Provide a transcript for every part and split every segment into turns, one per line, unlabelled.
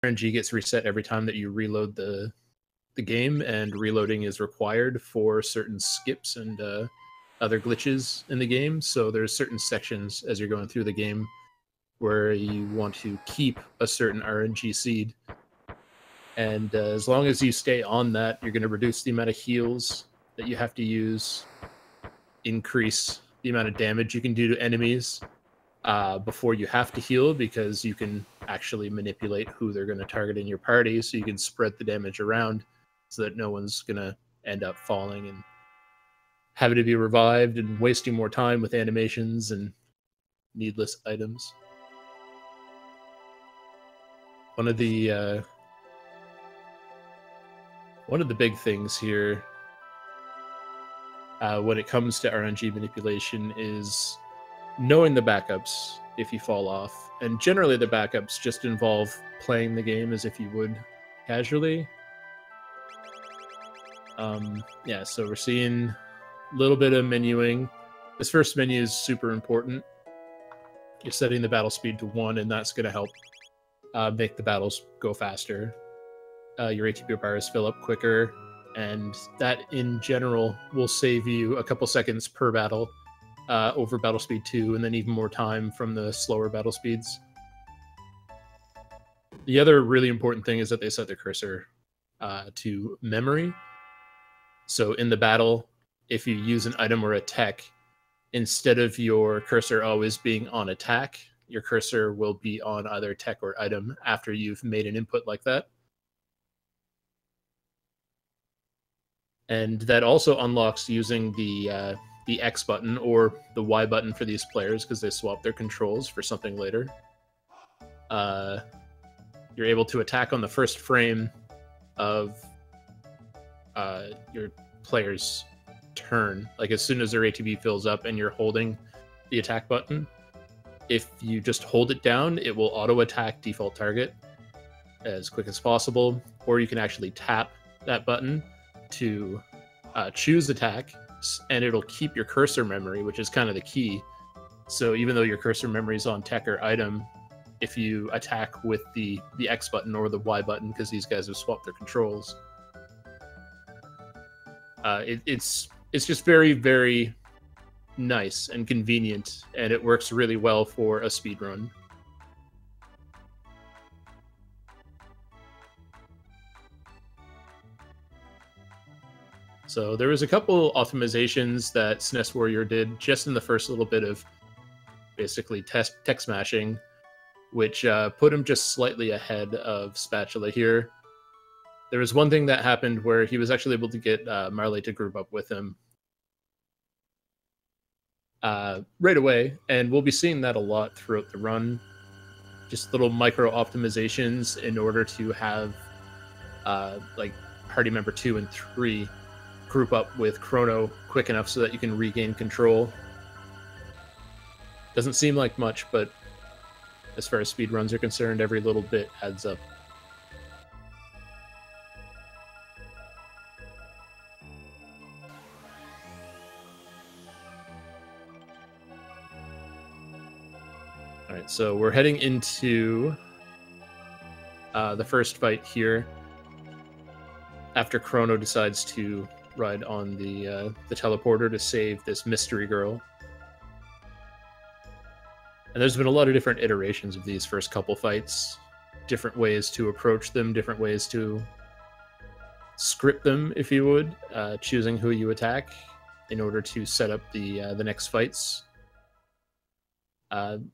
RNG gets reset every time that you reload the game, and reloading is required for certain skips and other glitches in the game. So there's certain sections as you're going through the game where you want to keep a certain RNG seed. And as long as you stay on that, you're going to reduce the amount of heals that you have to use, increase the amount of damage you can do to enemies before you have to heal, because you can actually manipulate who they're going to target in your party, so you can spread the damage around so that no one's going to end up falling and having to be revived and wasting more time with animations and needless items. One of the big things here when it comes to RNG manipulation is knowing the backups if you fall off. And generally the backups just involve playing the game as if you would casually. Yeah, so we're seeing a little bit of menuing. This first menu is super important. You're setting the battle speed to 1, and that's going to help make the battles go faster. Your ATB bars fill up quicker, and that in general will save you a couple seconds per battle over battle speed 2, and then even more time from the slower battle speeds. The other really important thing is that they set the cursor to memory. So in the battle, if you use an item or a tech, instead of your cursor always being on attack, your cursor will be on either tech or item after you've made an input like that. And that also unlocks using the X button or the Y button for these players, because they swap their controls for something later. You're able to attack on the first frame of your player's turn. Like as soon as their ATB fills up and you're holding the attack button, if you just hold it down, it will auto attack default target as quick as possible, or you can actually tap that button to choose attack, and it'll keep your cursor memory, which is kind of the key. So even though your cursor memory is on tech or item, if you attack with the X button or the Y button, because these guys have swapped their controls, it's just very, very nice and convenient, and it works really well for a speedrun. So there was a couple optimizations that SNESWarrior did just in the first little bit of basically tech smashing, which put him just slightly ahead of Spatula here. There was one thing that happened where he was actually able to get Marley to group up with him right away, and we'll be seeing that a lot throughout the run. Just little micro optimizations in order to have like party member 2 and 3 group up with Chrono quick enough so that you can regain control. Doesn't seem like much, but as far as speedruns are concerned, every little bit adds up. Alright, so we're heading into the first fight here, after Chrono decides to ride on the teleporter to save this mystery girl. And there's been a lot of different iterations of these first couple fights, different ways to approach them, different ways to script them, if you would, choosing who you attack in order to set up the next fights.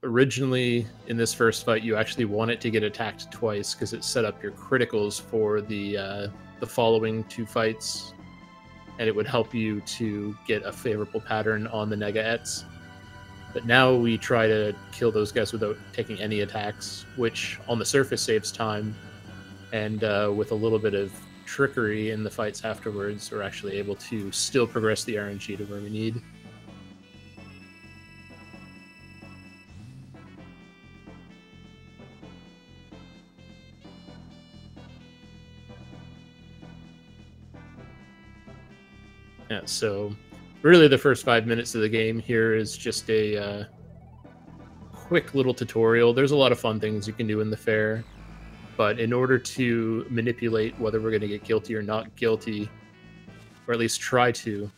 Originally, in this first fight, you actually want it to get attacked twice because it set up your criticals for the following 2 fights, and it would help you to get a favorable pattern on the Negaets. But now we try to kill those guys without taking any attacks, which on the surface saves time, and with a little bit of trickery in the fights afterwards, we're actually able to still progress the RNG to where we need. Yeah, so really the first 5 minutes of the game here is just a quick little tutorial. There's a lot of fun things you can do in the fair, but in order to manipulate whether we're going to get guilty or not guilty, or at least try to,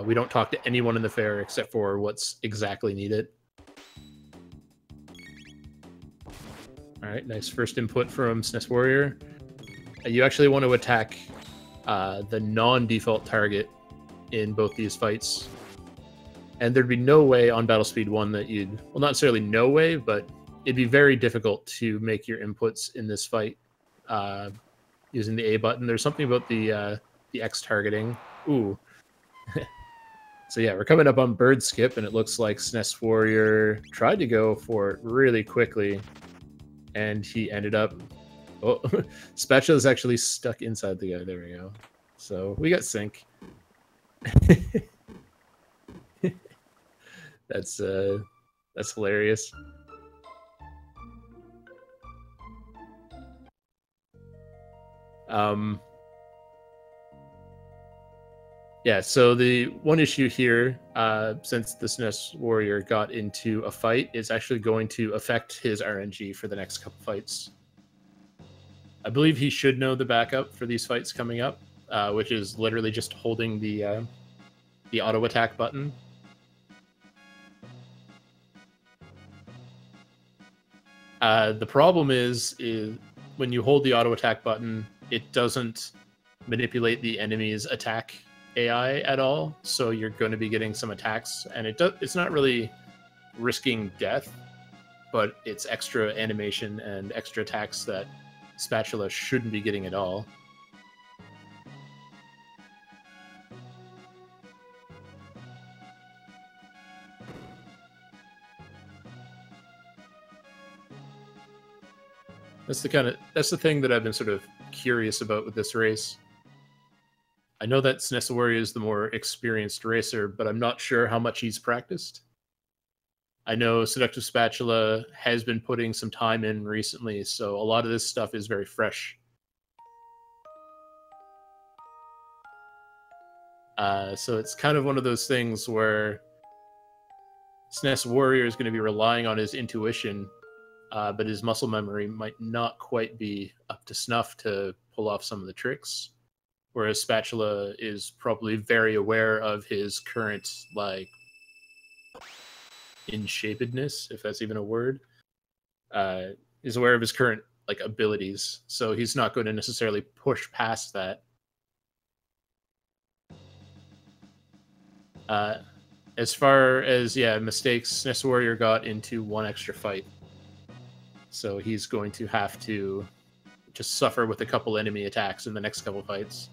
we don't talk to anyone in the fair except for what's exactly needed. All right, nice first input from SNESWarrior. You actually want to attack the non-default target in both these fights. And there'd be no way on Battle Speed 1 that you'd... Well, not necessarily no way, but it'd be very difficult to make your inputs in this fight using the A button. There's something about the X targeting. Ooh. So yeah, we're coming up on Bird Skip, and it looks like SNESWarrior tried to go for it really quickly, and he ended up... Oh, Spatula's actually stuck inside the guy. There we go. So we got sync. That's hilarious. Yeah, so the one issue here, since the SNESWarrior got into a fight, is actually going to affect his RNG for the next couple fights. I believe he should know the backup for these fights coming up, which is literally just holding the auto attack button. The problem is when you hold the auto attack button, it doesn't manipulate the enemy's attack AI at all, so you're going to be getting some attacks, and it's not really risking death, but it's extra animation and extra attacks that Spatula shouldn't be getting at all. That's the thing that I've been sort of curious about with this race. I know that SNESWarrior is the more experienced racer, but I'm not sure how much he's practiced. I know SeductiveSpatula has been putting some time in recently, so a lot of this stuff is very fresh. So it's kind of one of those things where SNESWarrior is going to be relying on his intuition, but his muscle memory might not quite be up to snuff to pull off some of the tricks. Whereas Spatula is probably very aware of his current, like, in-shapedness, if that's even a word. He's aware of his current, like, abilities, so he's not going to necessarily push past that. As far as, yeah, mistakes, SNESWarrior got into one extra fight. So he's going to have to just suffer with a couple enemy attacks in the next couple fights.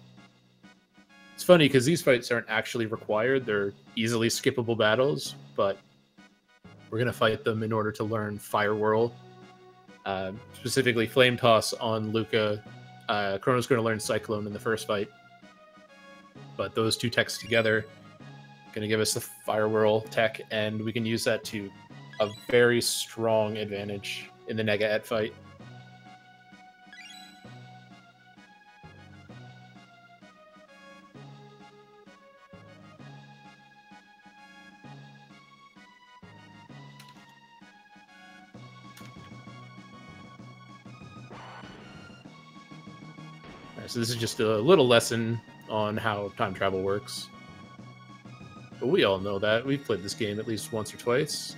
It's funny because these fights aren't actually required. They're easily skippable battles, but we're going to fight them in order to learn Fire Whirl. Specifically Flame Toss on Luca. Chrono's going to learn Cyclone in the first fight. But those two techs together going to give us the Fire Whirl tech, and we can use that to a very strong advantage in the Nega-Et fight. So this is just a little lesson on how time travel works. But we all know that. We've played this game at least once or twice.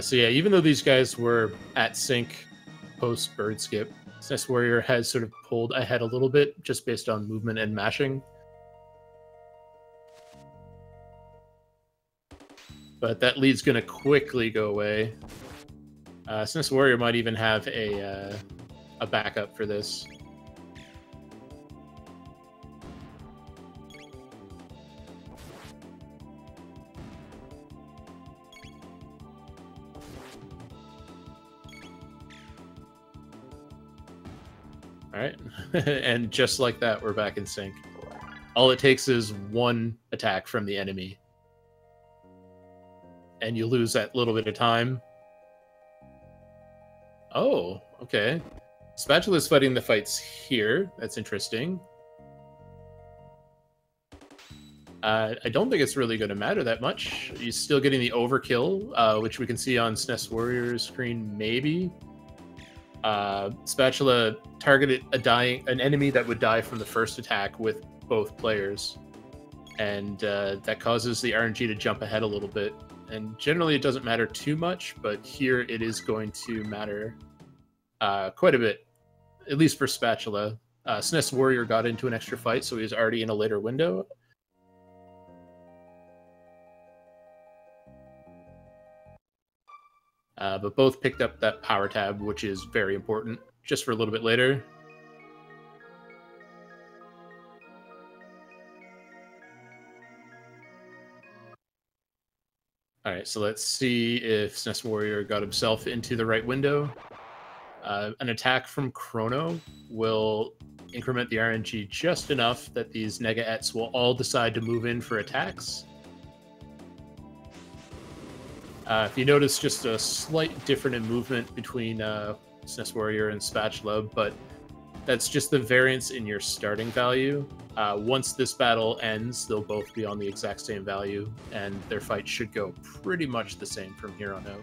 So yeah, even though these guys were at sync post Bird Skip, SNESWarrior has sort of pulled ahead a little bit just based on movement and mashing. But that lead's going to quickly go away. SNESWarrior might even have a backup for this. All right, and just like that, we're back in sync. All it takes is one attack from the enemy, and you lose that little bit of time. Oh, okay. Spatula's fighting the fights here. That's interesting. I don't think it's really going to matter that much. He's still getting the overkill, which we can see on SNESWarrior's screen, maybe. Spatula targeted an enemy that would die from the first attack with both players. And that causes the RNG to jump ahead a little bit. And generally it doesn't matter too much, but here it is going to matter quite a bit, at least for Spatula. SNESWarrior got into an extra fight, so he was already in a later window. But both picked up that power tab, which is very important, just for a little bit later. All right, so let's see if SNESWarrior got himself into the right window. An attack from Chrono will increment the RNG just enough that these Nega-Ets will all decide to move in for attacks. If you notice, just a slight difference in movement between SNESWarrior and Spatula, but that's just the variance in your starting value. Once this battle ends, they'll both be on the exact same value, and their fight should go pretty much the same from here on out.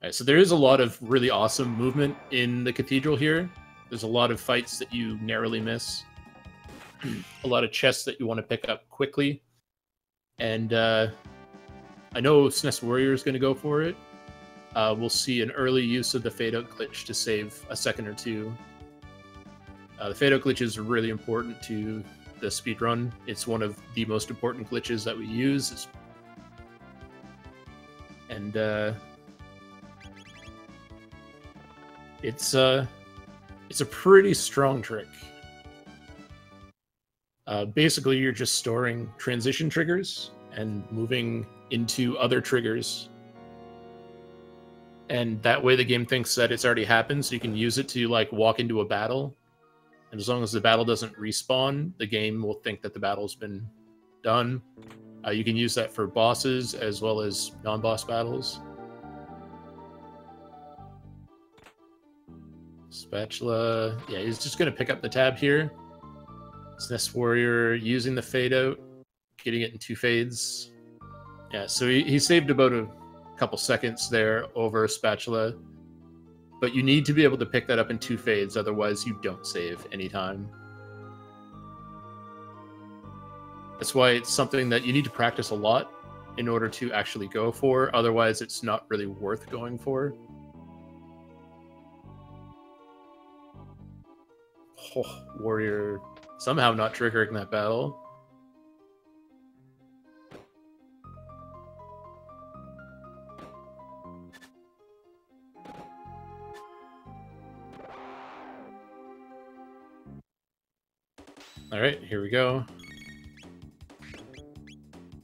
Alright, so there is a lot of really awesome movement in the Cathedral here. There's a lot of fights that you narrowly miss. A lot of chests that you want to pick up quickly. And I know SNESWarrior is going to go for it. We'll see an early use of the fade-out glitch to save a second or two. The fade-out glitch is really important to the speedrun. It's one of the most important glitches that we use. And it's a pretty strong trick. Basically, you're just storing transition triggers and moving into other triggers. And that way the game thinks that it's already happened, so you can use it to like walk into a battle. And as long as the battle doesn't respawn, the game will think that the battle's been done. You can use that for bosses as well as non-boss battles. Spatula, yeah, he's just going to pick up the tab here. SNESWarrior using the fade out, getting it in 2 fades. Yeah, so he saved about a couple seconds there over Spatula. But you need to be able to pick that up in 2 fades, otherwise you don't save any time. That's why it's something that you need to practice a lot in order to actually go for, otherwise it's not really worth going for. Oh, Warrior somehow not triggering that battle. All right, here we go.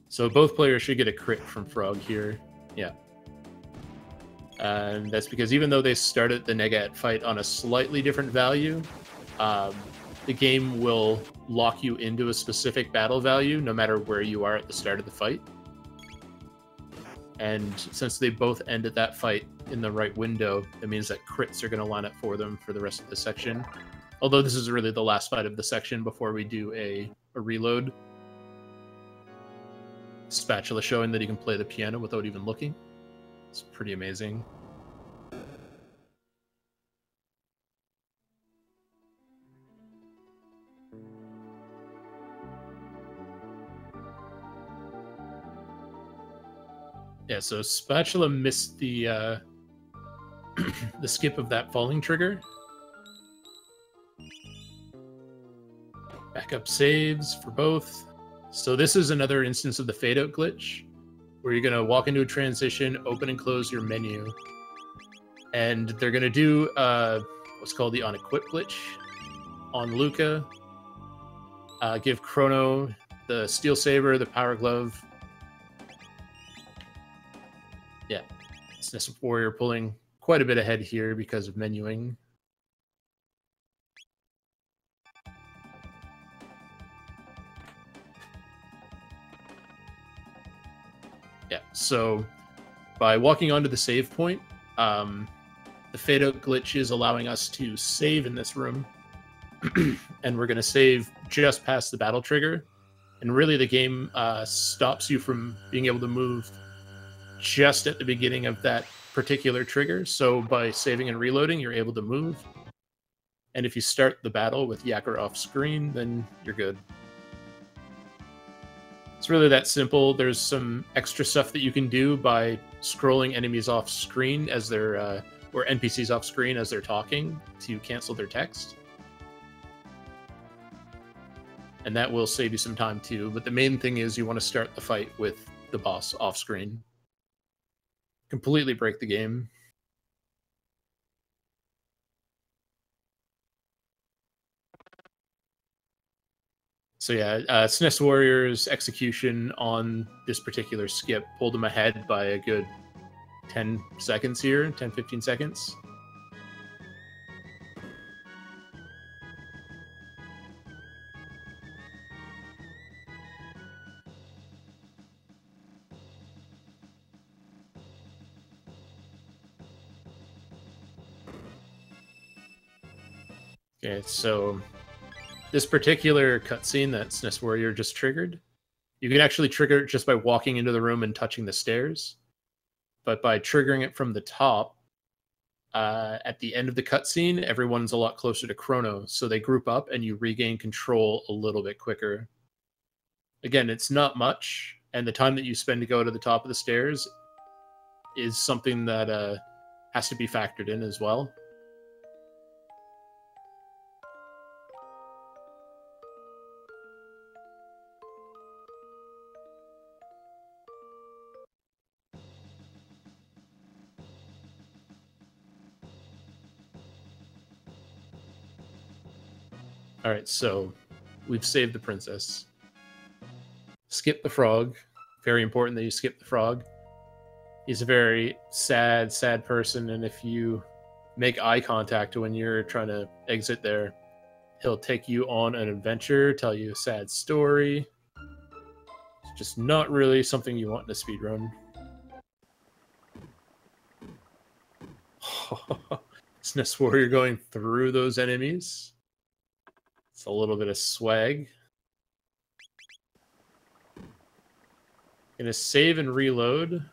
So both players should get a crit from Frog here. Yeah. And that's because even though they started the Nega-Et fight on a slightly different value, the game will lock you into a specific battle value no matter where you are at the start of the fight. And since they both ended that fight in the right window, that means that crits are going to line up for them for the rest of the section. Although this is really the last fight of the section before we do a reload. Spatula showing that he can play the piano without even looking. It's pretty amazing. Yeah, so Spatula missed the the skip of that falling trigger. Backup saves for both. So this is another instance of the fade-out glitch, where you're going to walk into a transition, open and close your menu, and they're going to do what's called the on-equip glitch on Luca. Give Chrono the Steel Saber, the Power Glove. Yeah, SNESWarrior pulling quite a bit ahead here because of menuing. So by walking onto the save point, the fade out glitch is allowing us to save in this room. And we're going to save just past the battle trigger. And really the game stops you from being able to move just at the beginning of that particular trigger. So by saving and reloading, you're able to move. And if you start the battle with Yakker off screen, then you're good. It's really that simple. There's some extra stuff that you can do by scrolling enemies off screen as they're, or NPCs off screen as they're talking to cancel their text. And that will save you some time too. But the main thing is you want to start the fight with the boss off screen. Completely break the game. So yeah, SNESWarrior's execution on this particular skip pulled him ahead by a good 10 seconds here, 10-15 seconds. Okay, so this particular cutscene that SNESWarrior just triggered, you can actually trigger it just by walking into the room and touching the stairs. But by triggering it from the top, at the end of the cutscene, everyone's a lot closer to Chrono, so they group up and you regain control a little bit quicker. Again, it's not much, and the time that you spend to go to the top of the stairs is something that has to be factored in as well. All right, so we've saved the princess. Skip the frog. Very important that you skip the frog. He's a very sad, sad person, and if you make eye contact when you're trying to exit there, he'll take you on an adventure, tell you a sad story. It's just not really something you want in a speedrun. SNESWarrior going through those enemies. It's a little bit of swag. Gonna save and reload.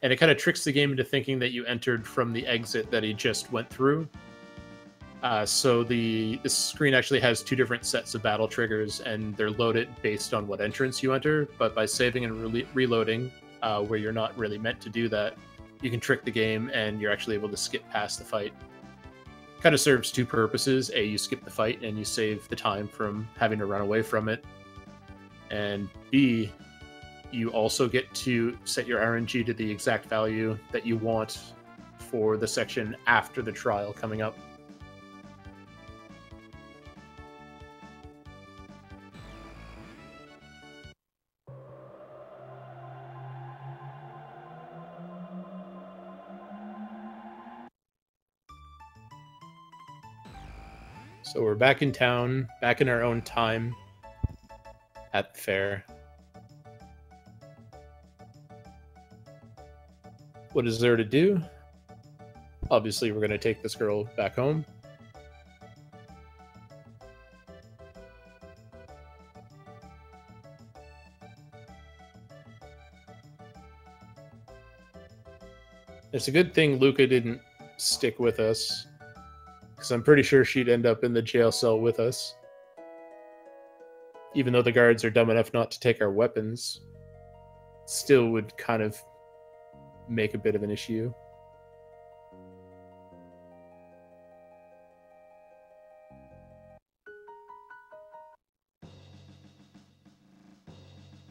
And it kind of tricks the game into thinking that you entered from the exit that he just went through. So this screen actually has two different sets of battle triggers, and they're loaded based on what entrance you enter. But by saving and reloading, where you're not really meant to do that, you can trick the game, and you're actually able to skip past the fight. Kind of serves two purposes. A, you skip the fight, and you save the time from having to run away from it. And B, you also get to set your RNG to the exact value that you want for the section after the trial coming up. So we're back in town, back in our own time at the fair. What is there to do? Obviously, we're going to take this girl back home. It's a good thing Luca didn't stick with us, because I'm pretty sure she'd end up in the jail cell with us. Even though the guards are dumb enough not to take our weapons, still would kind of make a bit of an issue.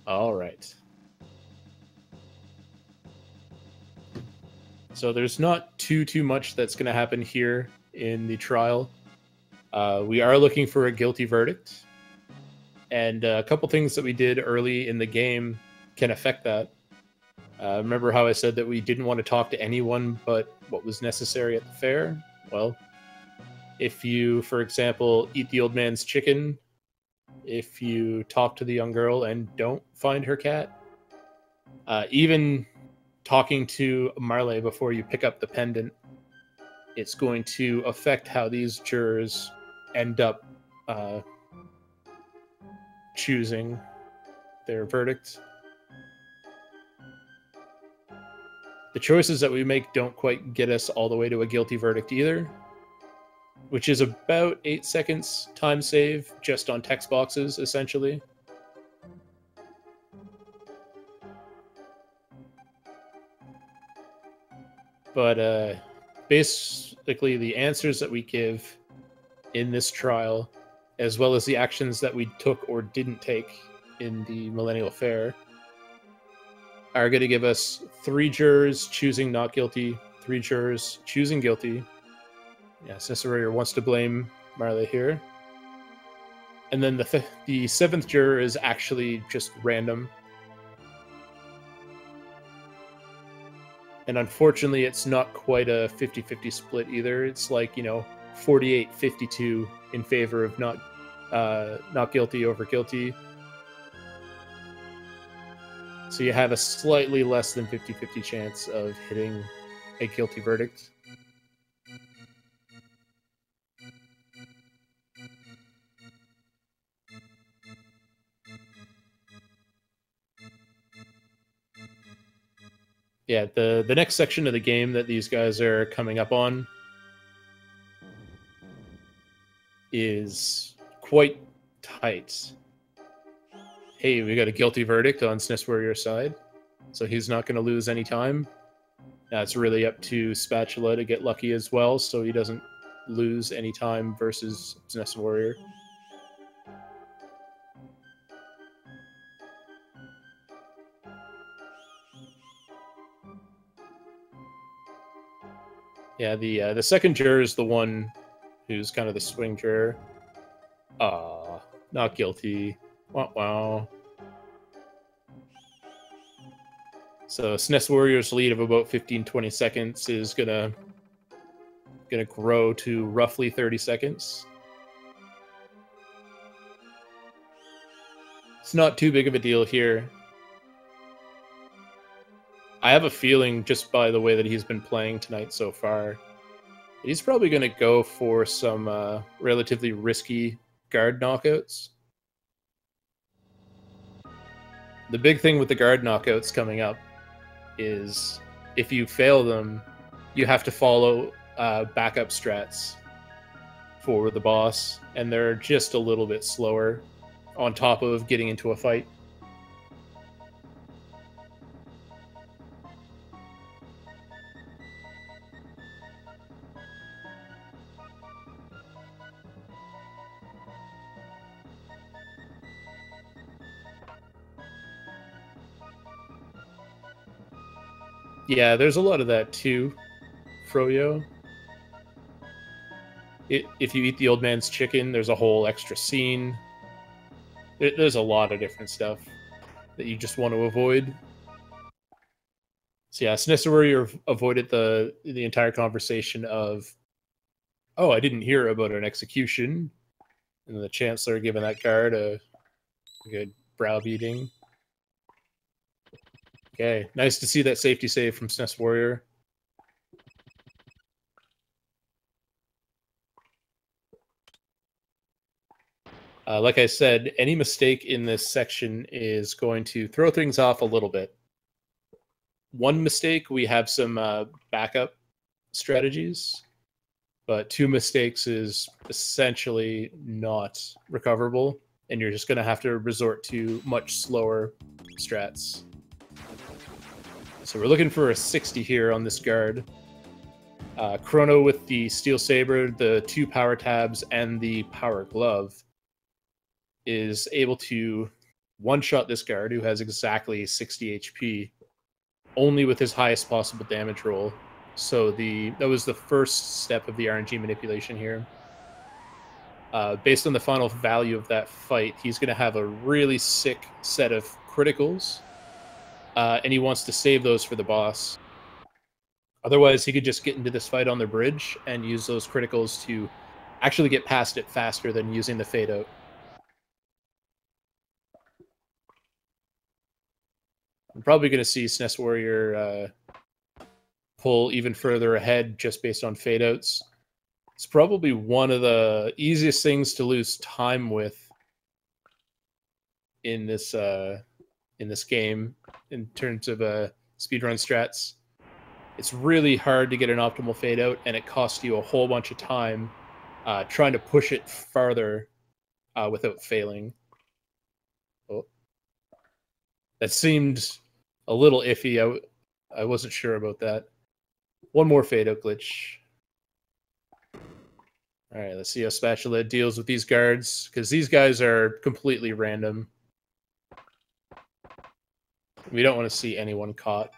All right. So there's not too much that's going to happen here in the trial. We are looking for a guilty verdict, and a couple things that we did early in the game can affect that. Remember how I said that we didn't want to talk to anyone but what was necessary at the fair? Well, if you, for example, eat the old man's chicken, if you talk to the young girl and don't find her cat, Even talking to Marley before you pick up the pendant, it's going to affect how these jurors end up choosing their verdict. The choices that we make don't quite get us all the way to a guilty verdict either, which is about 8 seconds time save just on text boxes, essentially. But basically, the answers that we give in this trial, as well as the actions that we took or didn't take in the Millennial Fair, are going to give us 3 jurors choosing not guilty, 3 jurors choosing guilty. Yeah, SNESWarrior wants to blame Marley here. And then the 7th juror is actually just random. And unfortunately, it's not quite a 50-50 split either. It's like, 48-52 in favor of not guilty over guilty. So you have a slightly less than 50-50 chance of hitting a guilty verdict. Yeah, the next section of the game that these guys are coming up on is quite tight. Hey, we got a guilty verdict on SNESWarrior's side, so he's not going to lose any time. Now it's really up to Spatula to get lucky as well, so he doesn't lose any time versus SNESWarrior. Yeah, the second juror is the one who's kind of the swing juror. Not guilty. Wow. So SNESWarrior's lead of about 15-20 seconds is gonna grow to roughly 30 seconds. It's not too big of a deal here. I have a feeling, just by the way that he's been playing tonight so far, he's probably going to go for some relatively risky guard knockouts. The big thing with the guard knockouts coming up is if you fail them, you have to follow backup strats for the boss, and they're just a little bit slower on top of getting into a fight. Yeah, there's a lot of that too, Froyo. If you eat the old man's chicken, there's a whole extra scene. There's a lot of different stuff that you just want to avoid. So yeah, SNESWarrior avoided the entire conversation of, oh, I didn't hear about an execution, and the Chancellor giving that guard a good browbeating. Okay, nice to see that safety save from SNESWarrior. Like I said, any mistake in this section is going to throw things off a little bit. One mistake, we have some backup strategies, but 2 mistakes is essentially not recoverable, and you're just going to have to resort to much slower strats. So we're looking for a 60 here on this guard. Chrono with the Steel Saber, the 2 power tabs, and the power glove is able to one-shot this guard, who has exactly 60 HP, only with his highest possible damage roll. So that was the first step of the RNG manipulation here. Based on the final value of that fight, he's going to have a really sick set of criticals, and he wants to save those for the boss. Otherwise, he could just get into this fight on the bridge and use those criticals to actually get past it faster than using the fade out. I'm probably going to see SNESWarrior pull even further ahead just based on fade outs. It's probably one of the easiest things to lose time with in this game in terms of speedrun strats. It's really hard to get an optimal fade out, and it costs you a whole bunch of time trying to push it farther without failing. Oh. That seemed a little iffy. I wasn't sure about that. One more fade out glitch. All right, let's see how Spatula deals with these guards, because these guys are completely random. We don't want to see anyone caught.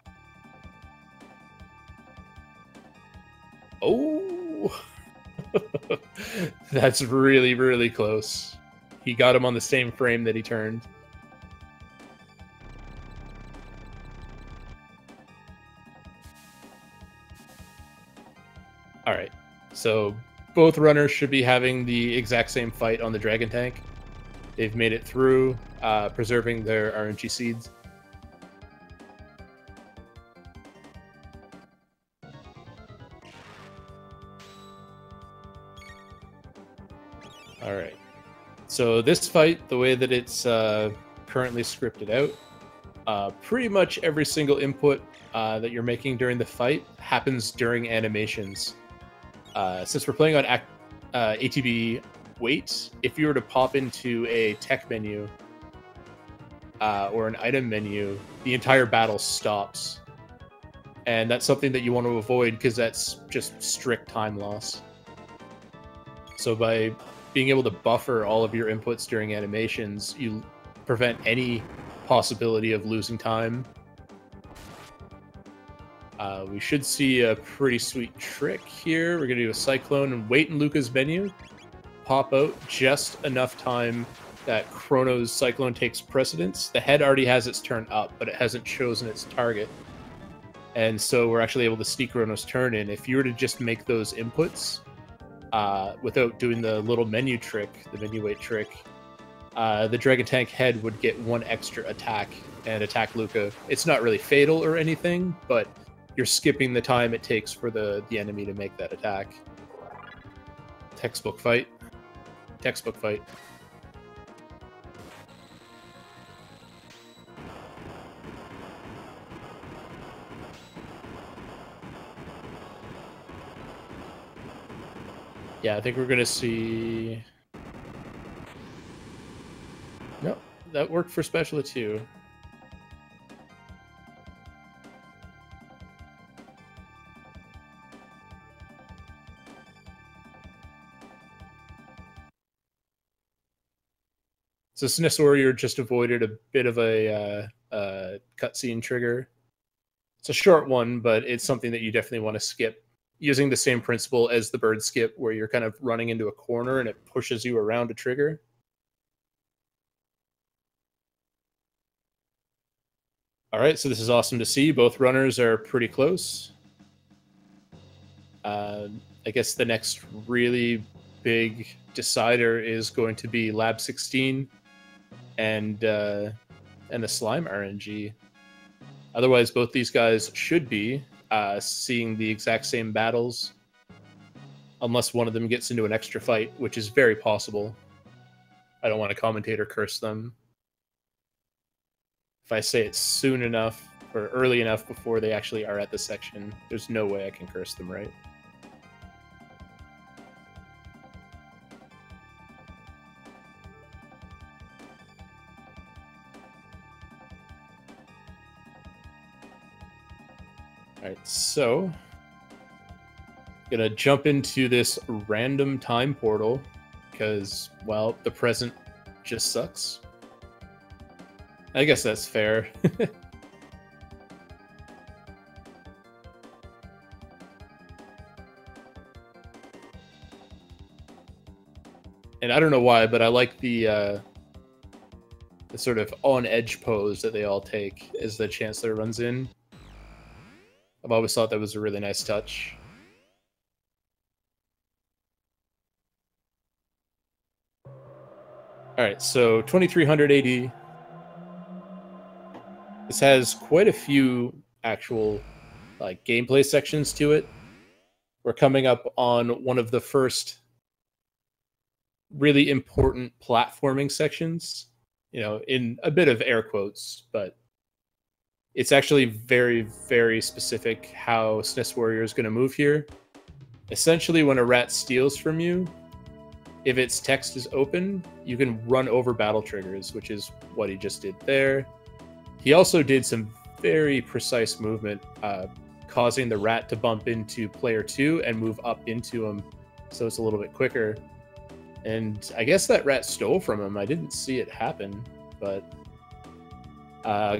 Oh! That's really, really close. He got him on the same frame that he turned. All right, so both runners should be having the exact same fight on the Dragon Tank. They've made it through, preserving their RNG seeds. All right. So this fight, the way that it's currently scripted out, pretty much every single input that you're making during the fight happens during animations. Since we're playing on ATB wait, if you were to pop into a tech menu or an item menu, the entire battle stops. And that's something that you want to avoid because that's just strict time loss. So by being able to buffer all of your inputs during animations, you prevent any possibility of losing time. We should see a pretty sweet trick here. We're going to do a Cyclone and wait in Luca's menu. Pop out just enough time that Chrono's Cyclone takes precedence. The head already has its turn up, but it hasn't chosen its target. And so we're actually able to sneak Chrono's turn in. If you were to just make those inputs without doing the little menu trick, the menu wait trick, the Dragon Tank head would get one extra attack and attack Luca. It's not really fatal or anything, but you're skipping the time it takes for the enemy to make that attack. Textbook fight. Textbook fight. Yeah, I think we're going to see... No, that worked for Spatula too. So SNESWarrior just avoided a bit of a cutscene trigger. It's a short one, but it's something that you definitely want to skip, using the same principle as the bird skip, where you're kind of running into a corner and it pushes you around a trigger. All right, so this is awesome to see. Both runners are pretty close. I guess the next really big decider is going to be Lab 16 and the Slime RNG. Otherwise, both these guys should be seeing the exact same battles, unless one of them gets into an extra fight, which is very possible. I don't want to commentate or curse them. If I say it soon enough or early enough before they actually are at the section, there's no way I can curse them, right? Alright, so gonna jump into this random time portal because, well, the present just sucks. I guess that's fair. And I don't know why, but I like the sort of on-edge pose that they all take as the Chancellor runs in. I've always thought that was a really nice touch. Alright, so 2300 AD. This has quite a few actual like gameplay sections to it. We're coming up on one of the first really important platforming sections, in a bit of air quotes, but it's actually very, very specific how SNESWarrior is going to move here. Essentially, when a rat steals from you, if its text is open, you can run over battle triggers, which is what he just did there. He also did some very precise movement, causing the rat to bump into player 2 and move up into him, so it's a little bit quicker. And I guess that rat stole from him. I didn't see it happen, but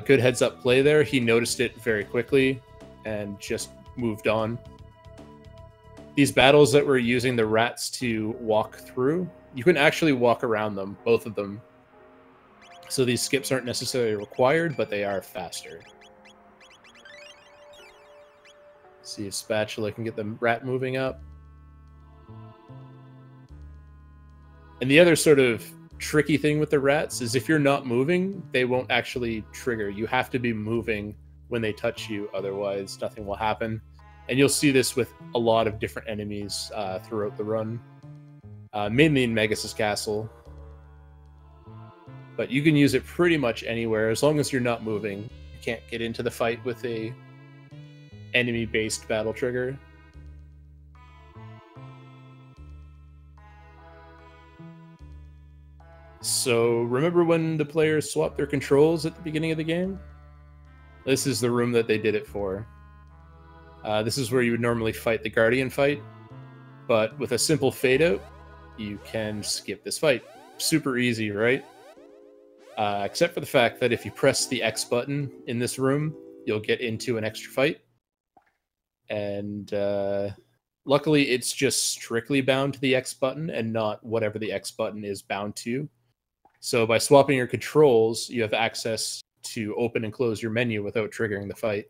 good heads-up play there. He noticed it very quickly and just moved on. These battles that we're using the rats to walk through, you can actually walk around them, both of them. So these skips aren't necessarily required, but they are faster. See if Spatula can get the rat moving up. And the other sort of tricky thing with the rats is if you're not moving, they won't actually trigger. You have to be moving when they touch you, otherwise nothing will happen. And you'll see this with a lot of different enemies throughout the run, mainly in Magus' castle. But you can use it pretty much anywhere as long as you're not moving. You can't get into the fight with a enemy-based battle trigger. So remember when the players swapped their controls at the beginning of the game? This is the room that they did it for. This is where you would normally fight the Guardian fight, but with a simple fade out, you can skip this fight. Super easy, right? Except for the fact that if you press the X button in this room, you'll get into an extra fight. And luckily, it's just strictly bound to the X button and not whatever the X button is bound to. So by swapping your controls, you have access to open and close your menu without triggering the fight.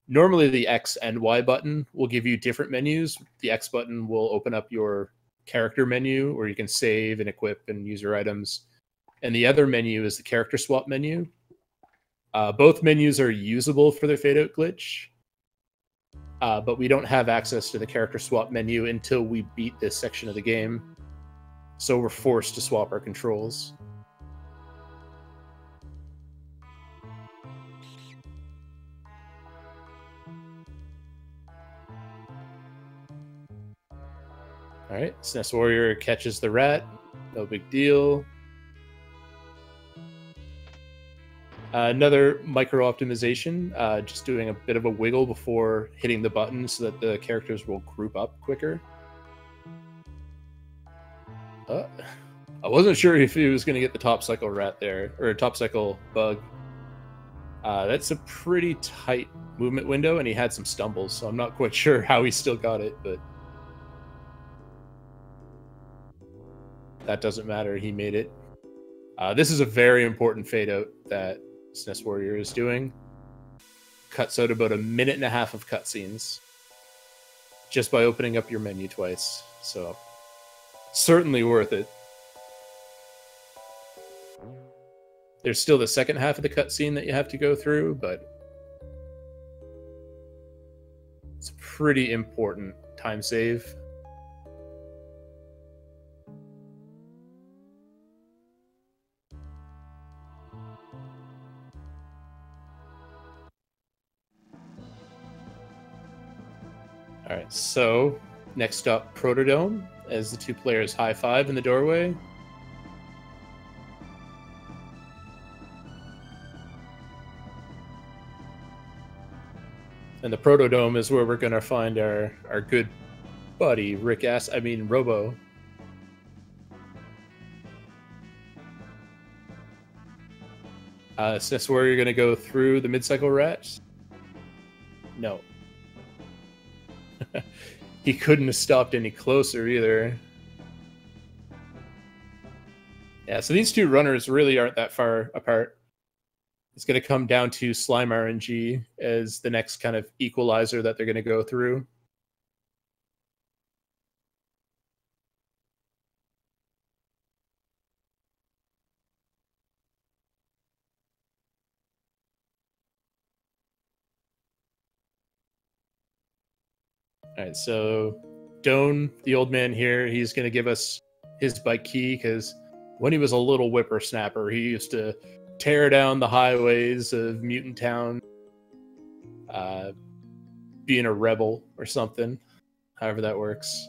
Normally, the X and Y button will give you different menus. The X button will open up your character menu where you can save and equip and use your items. And the other menu is the character swap menu. Both menus are usable for the fade out glitch, but we don't have access to the character swap menu until we beat this section of the game. So we're forced to swap our controls. All right, SNESWarrior catches the rat. No big deal. Another micro optimization, just doing a bit of a wiggle before hitting the button so that the characters will group up quicker. I wasn't sure if he was going to get the top cycle rat there, or a top cycle bug. That's a pretty tight movement window, and he had some stumbles, so I'm not quite sure how he still got it, but that doesn't matter. He made it. This is a very important fade out that SNESWarrior is doing. Cuts out about 1.5 minutes of cutscenes just by opening up your menu twice. So certainly worth it. There's still the second half of the cutscene that you have to go through, but it's a pretty important time save. All right, so next up, Protodome, as the two players high-five in the doorway. And the Protodome is where we're going to find our good buddy, Robo. SNESWarrior going to go through the mid-cycle rats? No. He couldn't have stopped any closer either. Yeah, so these two runners really aren't that far apart. It's going to come down to Slime RNG as the next kind of equalizer that they're going to go through. All right, so Doan, the old man here, he's going to give us his bike key because when he was a little whippersnapper, he used to tear down the highways of Mutant Town, being a rebel or something, however that works.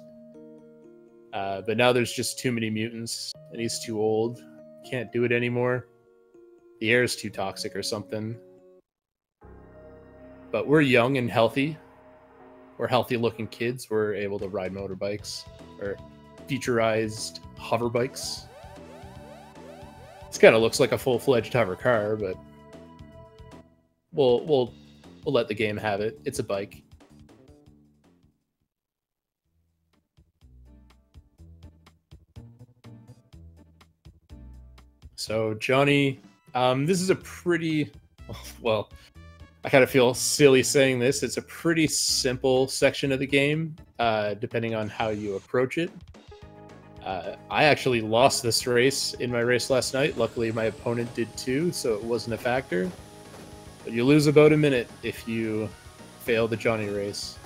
But now there's just too many mutants, and he's too old. Can't do it anymore. The air is too toxic or something. But we're young and healthy. We're healthy-looking kids. We're able to ride motorbikes or futurized hover bikes. This kind of looks like a full-fledged hover car, but we'll let the game have it. It's a bike. So Johnny, this is a pretty, well, I kind of feel silly saying this. It's a pretty simple section of the game, depending on how you approach it. I actually lost this race in my race last night. Luckily, my opponent did too, so it wasn't a factor. But you lose about a minute if you fail the Johnny race.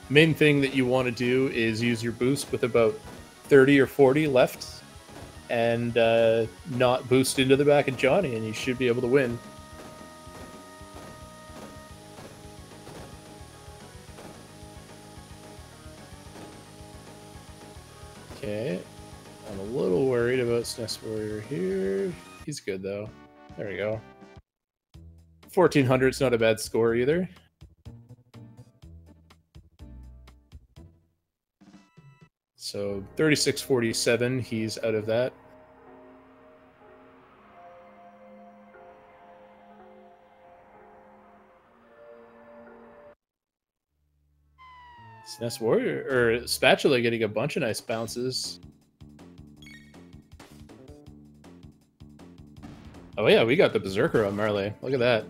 Main thing that you want to do is use your boost with about 30 or 40 left and not boost into the back of Johnny, and you should be able to win. Okay, I'm a little worried about SNESWarrior here. He's good though. There we go. 1400's not a bad score either. So 3647, he's out of that. SNESWarrior or Spatula getting a bunch of nice bounces. Oh yeah, we got the Berserker on Marley. Look at that.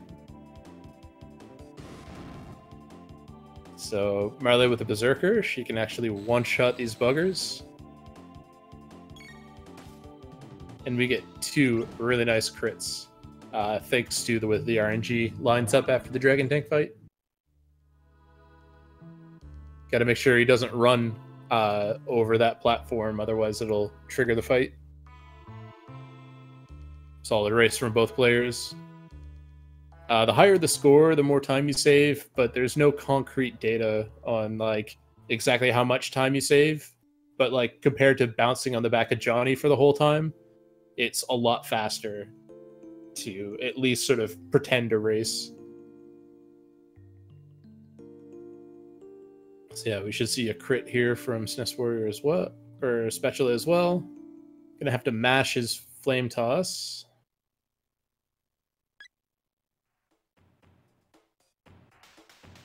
So Marley with the Berserker, she can actually one-shot these buggers. And we get 2 really nice crits, thanks to the way the RNG lines up after the Dragon Tank fight. Got to make sure he doesn't run over that platform, otherwise it'll trigger the fight. Solid race from both players. The higher the score, the more time you save, but there's no concrete data on like exactly how much time you save. But like compared to bouncing on the back of Johnny for the whole time, it's a lot faster to at least sort of pretend a race. So yeah, we should see a crit here from SNESWarrior as well, or Spatula as well. Gonna have to mash his flame toss.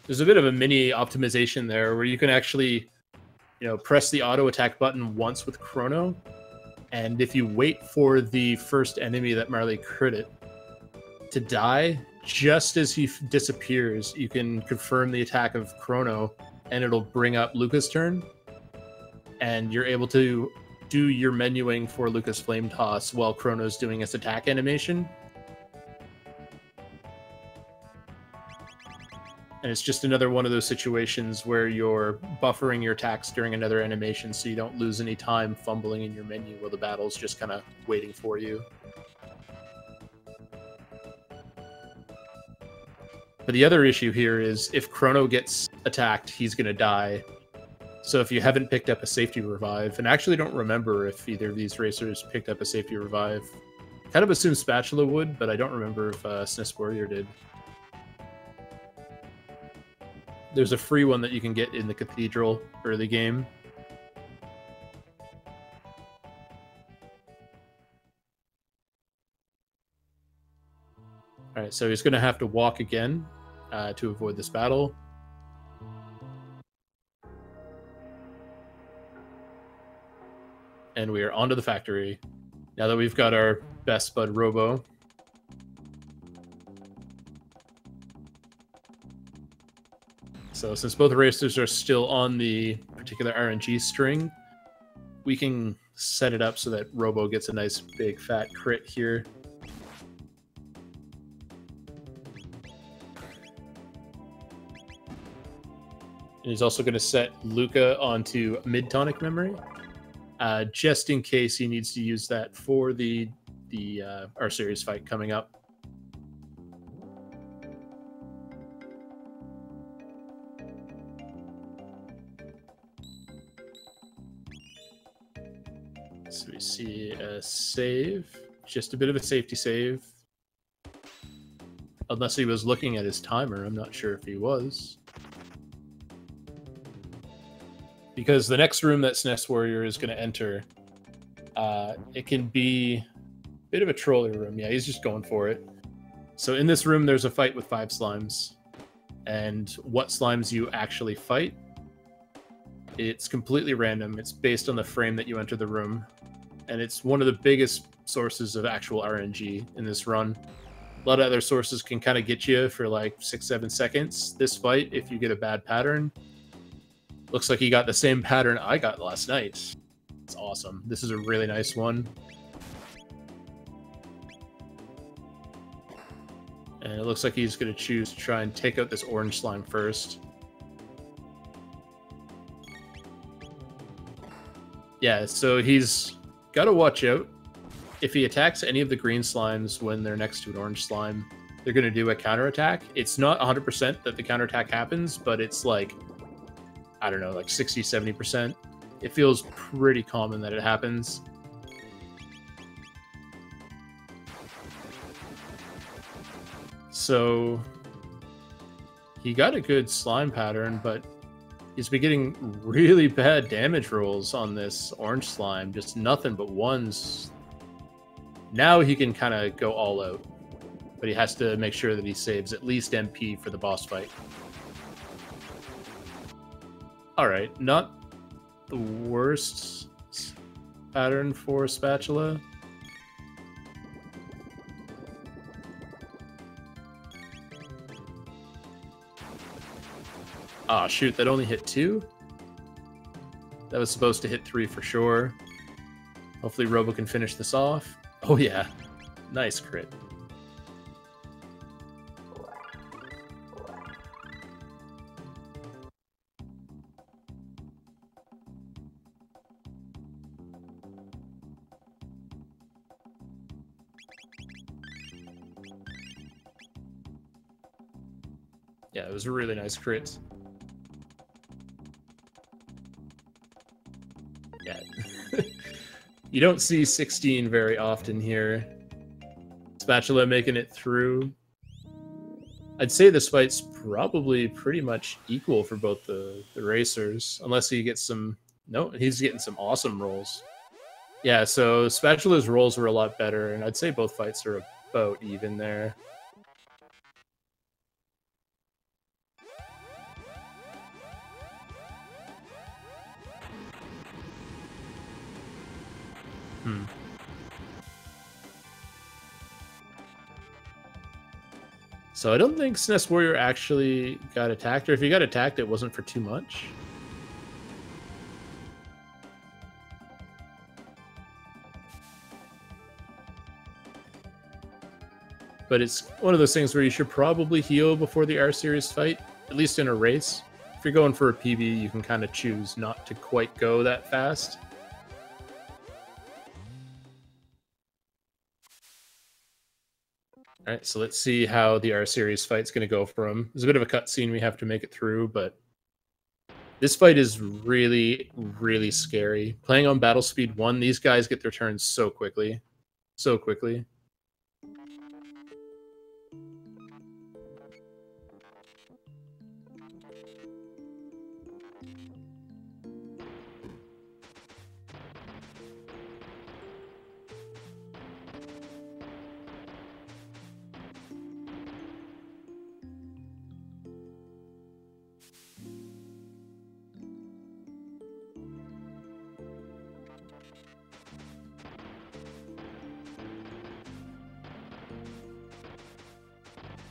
There's a bit of a mini optimization there where you can actually, press the auto attack button once with Chrono, and if you wait for the first enemy that Marley critted to die, just as he disappears, you can confirm the attack of Chrono, and it'll bring up Lucas' turn, and you're able to do your menuing for Lucas' Flame Toss while Chrono's doing his attack animation. And it's just another one of those situations where you're buffering your attacks during another animation so you don't lose any time fumbling in your menu while the battle's just kind of waiting for you. But the other issue here is if Chrono gets attacked, he's going to die. So if you haven't picked up a safety revive, and I actually don't remember if either of these racers picked up a safety revive. Kind of assume Spatula would, but I don't remember if SNESWarrior did. There's a free one that you can get in the Cathedral early game. Alright, so he's going to have to walk again to avoid this battle. And we are onto the factory. Now that we've got our best bud Robo. So since both racers are still on the particular RNG string, we can set it up so that Robo gets a nice big fat crit here. And he's also going to set Luca onto mid-tonic memory, just in case he needs to use that for the R-Series fight coming up. So we see a save, just a bit of a safety save. Unless he was looking at his timer, I'm not sure if he was. Because the next room that SNESWarrior is going to enter, it can be a bit of a trolley room. Yeah, he's just going for it. So in this room, there's a fight with 5 slimes. And what slimes you actually fight, it's completely random. It's based on the frame that you enter the room. And it's one of the biggest sources of actual RNG in this run. A lot of other sources can kind of get you for like 6-7 seconds. This fight, if you get a bad pattern, looks like he got the same pattern I got last night. It's awesome. This is a really nice one. And it looks like he's going to choose to try and take out this orange slime first. Yeah, so he's got to watch out. If he attacks any of the green slimes when they're next to an orange slime, they're going to do a counterattack. It's not 100% that the counterattack happens, but it's like, I don't know, like 60-70%. It feels pretty common that it happens. So he got a good slime pattern, but he's been getting really bad damage rolls on this orange slime. Just nothing but ones. Now he can kind of go all out, but he has to make sure that he saves at least MP for the boss fight. All right, not the worst pattern for Spatula. Ah, shoot, that only hit 2? That was supposed to hit 3 for sure. Hopefully Robo can finish this off. Oh yeah, nice crit. Yeah, it was a really nice crit. Yeah. You don't see 16 very often here. Spatula making it through. I'd say this fight's probably pretty much equal for both the racers, unless he gets some... No, he's getting some awesome rolls. Yeah, so Spatula's rolls were a lot better, and I'd say both fights are about even there. So I don't think SNESWarrior actually got attacked, or if he got attacked, it wasn't for too much. But it's one of those things where you should probably heal before the R-Series fight, at least in a race. If you're going for a PB, you can kind of choose not to quite go that fast. All right, so let's see how the R-Series fight's going to go for him. There's a bit of a cutscene we have to make it through, but this fight is really, really scary. Playing on battle speed 1, these guys get their turns so quickly. So quickly.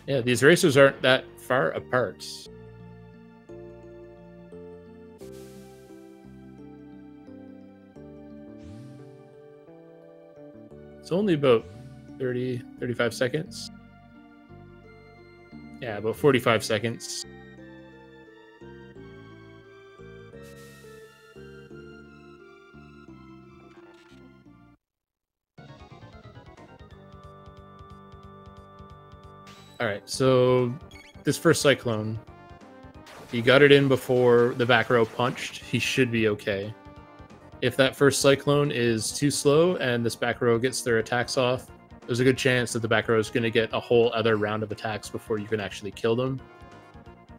Yeah, these racers aren't that far apart. It's only about 35 seconds. Yeah, about 45 seconds. Alright, so this first Cyclone, he got it in before the back row punched. He should be okay. If that first Cyclone is too slow and this back row gets their attacks off, there's a good chance that the back row is going to get a whole other round of attacks before you can actually kill them.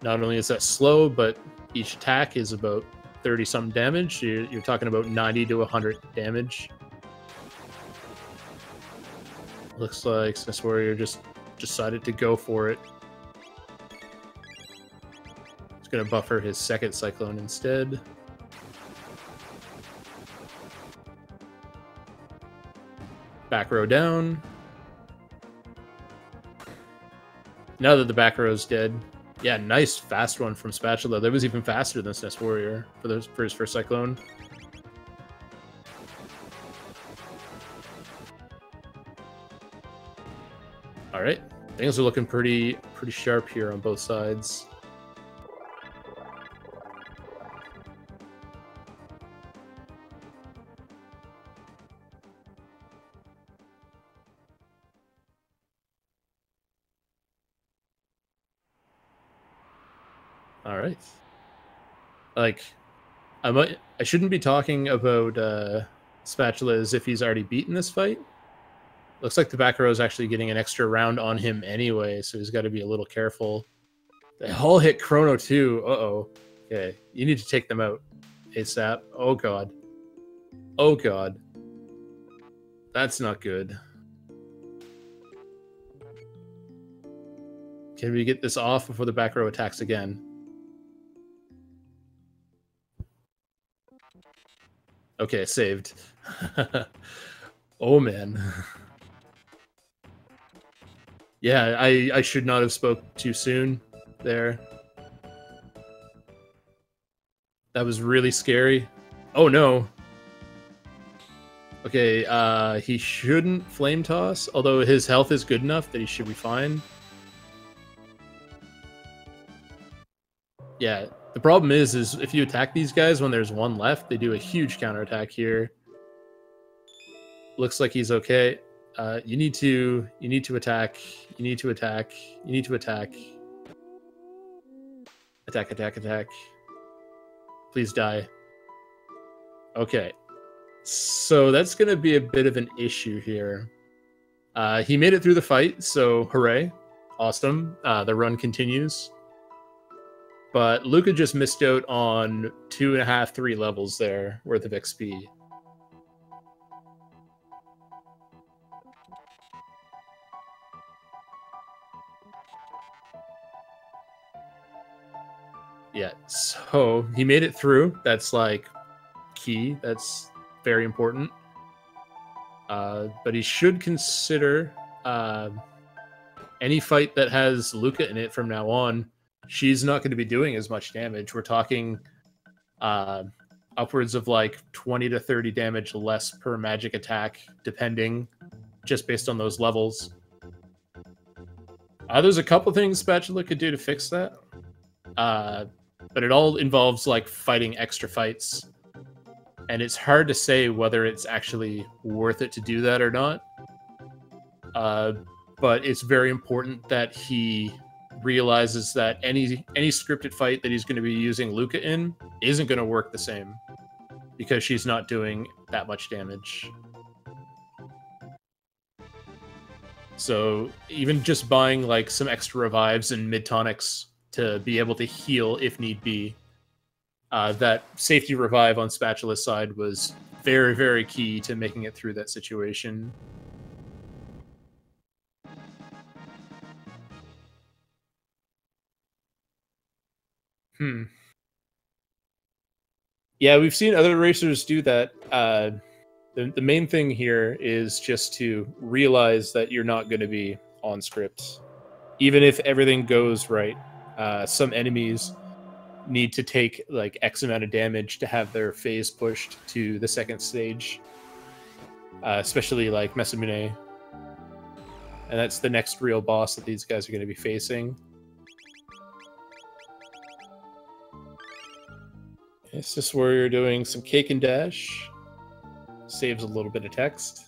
Not only is that slow, but each attack is about 30-something damage. You're talking about 90 to 100 damage. Looks like SNESWarrior just decided to go for it. He's going to buffer his second Cyclone instead. Back row down. Now that the back row is dead. Yeah, nice fast one from Spatula. That was even faster than SNESWarrior for his first Cyclone. Alright, things are looking pretty sharp here on both sides. All right. Like, I shouldn't be talking about Spatula as if he's already beaten this fight. Looks like the back row is actually getting an extra round on him anyway, so he's got to be a little careful. They all hit Chrono too. Uh-oh. Okay, you need to take them out ASAP. Oh god. Oh god. That's not good. Can we get this off before the back row attacks again? Okay, saved. Oh man. Yeah, I should not have spoke too soon there. That was really scary. Oh no. Okay, he shouldn't flame toss, although his health is good enough that he should be fine. Yeah, the problem is if you attack these guys when there's one left, they do a huge counterattack here. Looks like he's okay. You need to attack. You need to attack. You need to attack. Attack, attack, attack. Please die. Okay. So that's going to be a bit of an issue here. He made it through the fight, so hooray. Awesome. The run continues. But Luca just missed out on 2.5, 3 levels there worth of XP. Yeah, so he made it through. That's like key. That's very important. But he should consider any fight that has Luca in it from now on. She's not going to be doing as much damage. We're talking upwards of like 20 to 30 damage less per magic attack, depending, just based on those levels. There's a couple things Spatula could do to fix that. But it all involves like fighting extra fights. And it's hard to say whether it's actually worth it to do that or not. But it's very important that he realizes that any scripted fight that he's going to be using Luca in isn't going to work the same because she's not doing that much damage. So even just buying like some extra revives and mid tonics to be able to heal if need be, that safety revive on Spatula's side was very, very key to making it through that situation. Yeah, we've seen other racers do that. The main thing here is just to realize that you're not going to be on script. Even if everything goes right, some enemies need to take like X amount of damage to have their phase pushed to the second stage. Especially like Masamune. And that's the next real boss that these guys are going to be facing. It's just where you're doing some cake and dash. Saves a little bit of text.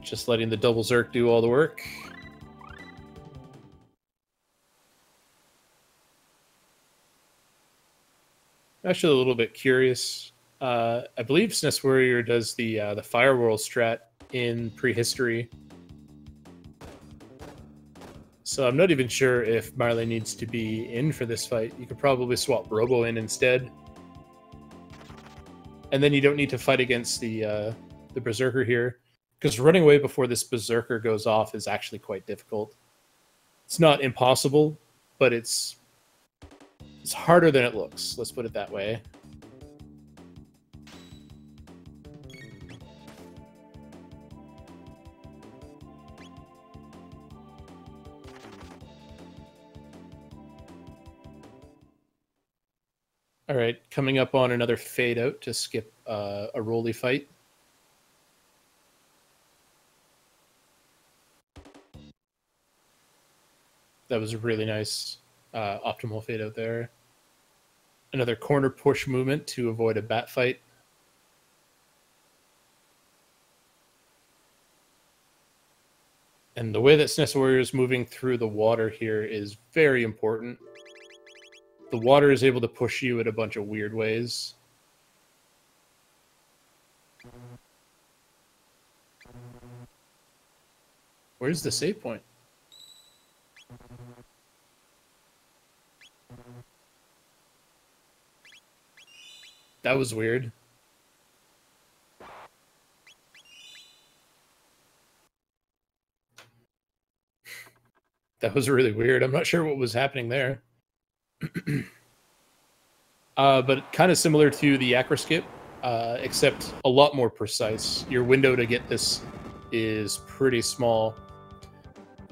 Just letting the double Zerk do all the work. I'm actually a little bit curious. I believe SNESWarrior does the Firewall strat in prehistory. So I'm not even sure if Marley needs to be in for this fight. You could probably swap Robo in instead. And then you don't need to fight against the Berserker here. Because running away before this Berserker goes off is actually quite difficult. It's not impossible, but it's harder than it looks. Let's put it that way. All right, coming up on another fade out to skip a rolly fight. That was a really nice optimal fade out there. Another corner push movement to avoid a bat fight. And the way that SNESWarrior is moving through the water here is very important. The water is able to push you in a bunch of weird ways. Where's the save point? That was weird. That was really weird. I'm not sure what was happening there. But kind of similar to the Acro Skip, except a lot more precise. Your window to get this is pretty small,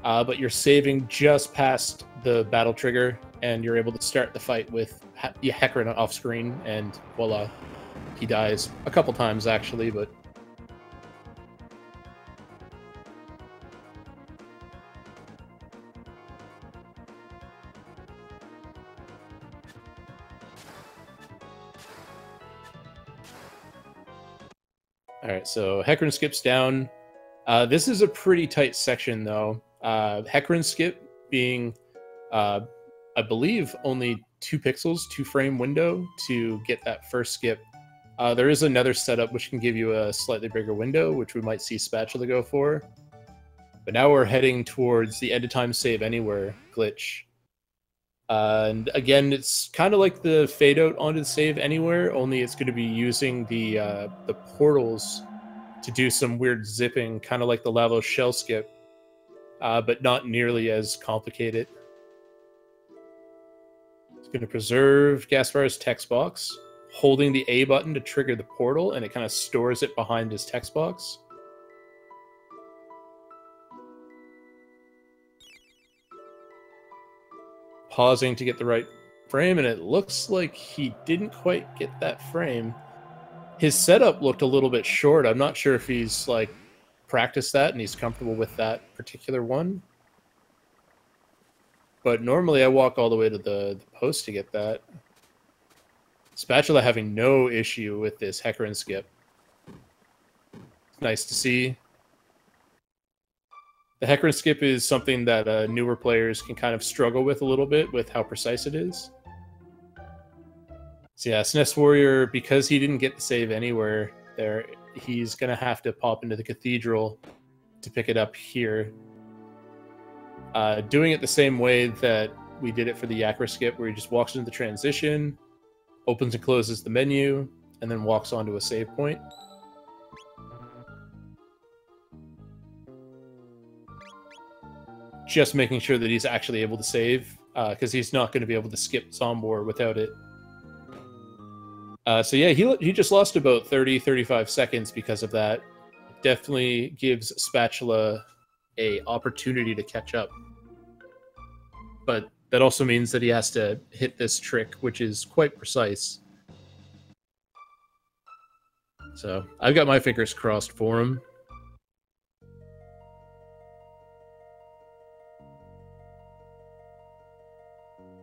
but you're saving just past the battle trigger, and you're able to start the fight with Hecarim off screen, and voila, he dies a couple times actually, but all right, so Hecarim skips down. This is a pretty tight section, though. Hecarim skip being, I believe, only 2 pixels, 2-frame window to get that first skip. There is another setup which can give you a slightly bigger window, which we might see Spatula go for. But now we're heading towards the end of time save anywhere glitch. And again, it's kind of like the fade out onto the save anywhere, only it's going to be using the portals to do some weird zipping, kind of like the Lavos shell skip, but not nearly as complicated. It's going to preserve Gaspar's text box, holding the A button to trigger the portal, and it kind of stores it behind his text box. Pausing to get the right frame, and it looks like he didn't quite get that frame. His setup looked a little bit short. I'm not sure if he's like practiced that and he's comfortable with that particular one. But normally I walk all the way to the post to get that. Spatula having no issue with this Hecarim skip. It's nice to see. The Hecarim skip is something that newer players can kind of struggle with a little bit with how precise it is. So yeah, SNESWarrior, because he didn't get the save anywhere there, he's going to have to pop into the Cathedral to pick it up here. Doing it the same way that we did it for the Acro Skip, where he just walks into the transition, opens and closes the menu, and then walks onto a save point. Just making sure that he's actually able to save, because he's not going to be able to skip Zombor without it. So yeah, he just lost about 30-35 seconds because of that. Definitely gives Spatula a opportunity to catch up. But that also means that he has to hit this trick, which is quite precise. So I've got my fingers crossed for him.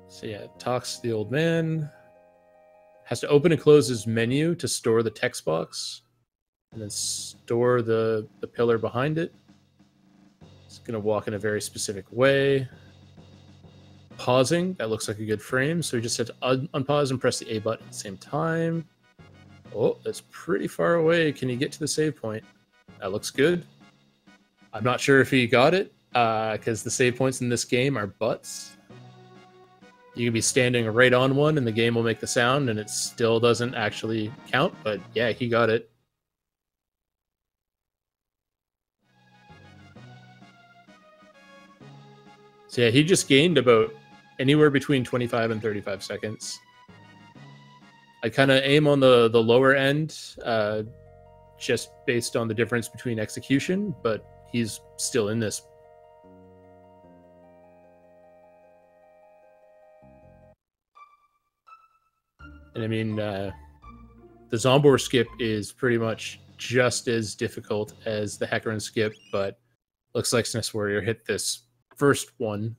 So yeah, talks to the old man. Has to open and close his menu to store the text box. and then store the pillar behind it. It's going to walk in a very specific way. Pausing, that looks like a good frame, so we just have to unpause and press the A button at the same time. Oh, that's pretty far away. Can you get to the save point? That looks good. I'm not sure if he got it, because the save points in this game are butts. You can be standing right on one and the game will make the sound and it still doesn't actually count, but yeah, he got it. So yeah, he just gained about anywhere between 25 and 35 seconds. I kind of aim on the lower end, just based on the difference between execution, but he's still in this. And I mean, the Zombor skip is pretty much just as difficult as the Hecarim skip, but looks like SNESWarrior hit this first one,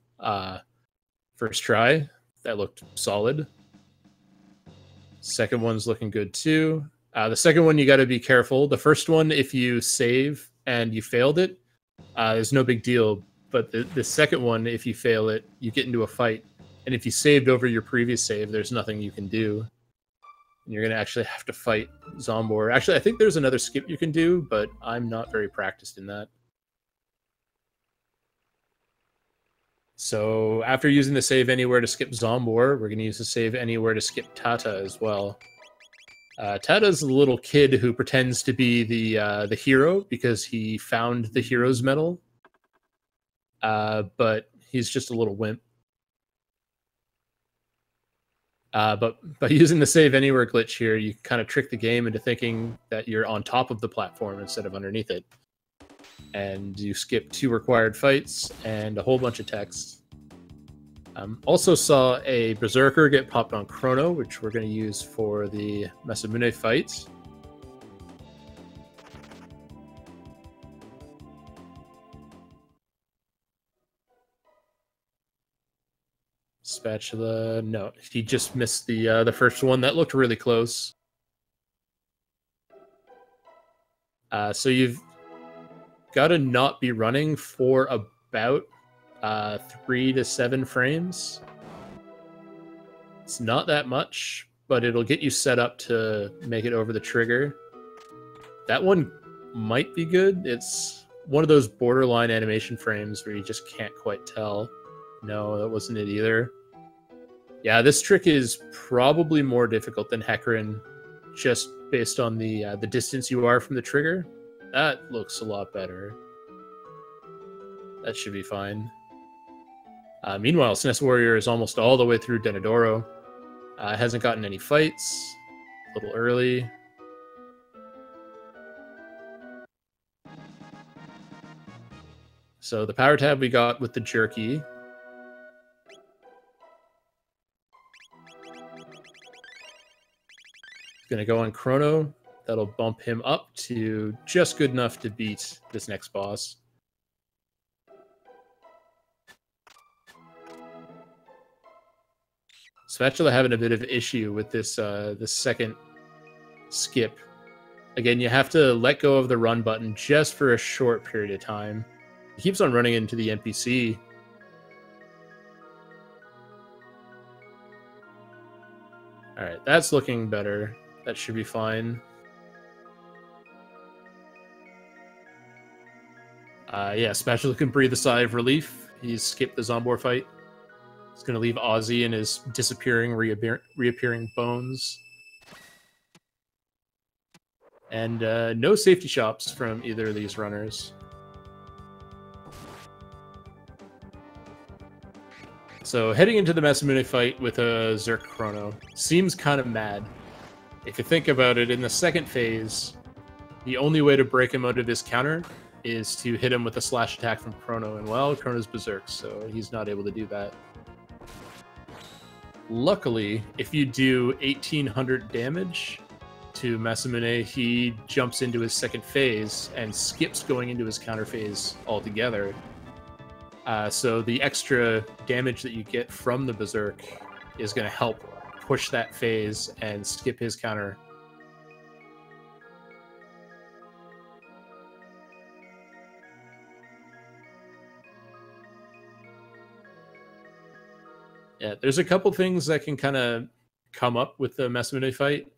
first try. That looked solid. Second one's looking good too. The second one, you got to be careful. The first one, if you save and you failed it, there's no big deal. But the second one, if you fail it, you get into a fight. And if you saved over your previous save, there's nothing you can do. And you're going to actually have to fight Zombor. Actually, I think there's another skip you can do, but I'm not very practiced in that. So after using the save anywhere to skip Zombor, we're going to use the save anywhere to skip Tata as well. Tata's a little kid who pretends to be the hero because he found the hero's medal, but he's just a little wimp. But by using the save anywhere glitch here, you kind of trick the game into thinking that you're on top of the platform instead of underneath it. And you skip 2 required fights and a whole bunch of text. Also saw a Berserker get popped on Chrono, which we're going to use for the Masamune fight. Spatula, no, he just missed the first one. That looked really close. So you've got to not be running for about 3 to 7 frames. It's not that much, but it'll get you set up to make it over the trigger. That one might be good. It's one of those borderline animation frames where you just can't quite tell. No, that wasn't it either. Yeah, this trick is probably more difficult than Hecarim, just based on the distance you are from the trigger. That looks a lot better. That should be fine. Meanwhile, SNESWarrior is almost all the way through Denadoro. Hasn't gotten any fights. A little early. So the power tab we got with the jerky. Going to go on Chrono. That'll bump him up to just good enough to beat this next boss. Spatula having a bit of issue with this this second skip. Again, you have to let go of the run button just for a short period of time. He keeps on running into the NPC. All right, that's looking better. That should be fine. Yeah, Spatula can breathe a sigh of relief. He's skipped the Zombor fight. He's going to leave Ozzy and his disappearing, reappearing bones. And no safety shops from either of these runners. So heading into the Masamune fight with a Zerk Chrono seems kind of mad. If you think about it, in the second phase, the only way to break him out of his counter is to hit him with a slash attack from Chrono, and well, Chrono's Berserk, so he's not able to do that. Luckily, if you do 1800 damage to Masamune, he jumps into his second phase and skips going into his counter phase altogether. So the extra damage that you get from the Berserk is going to help push that phase and skip his counter. Yeah, there's a couple things that can kind of come up with the Masamune fight.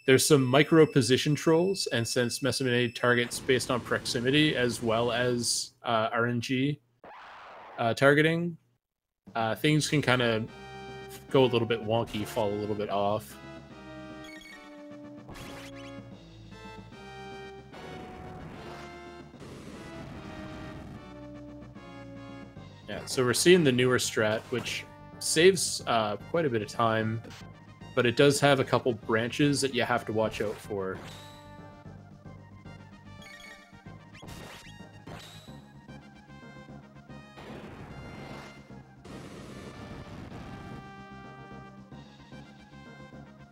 There's some micro position trolls, and since Masamune targets based on proximity as well as RNG targeting, things can kind of go a little bit wonky, fall a little bit off. Yeah, so we're seeing the newer strat, which saves quite a bit of time, but it does have a couple branches that you have to watch out for.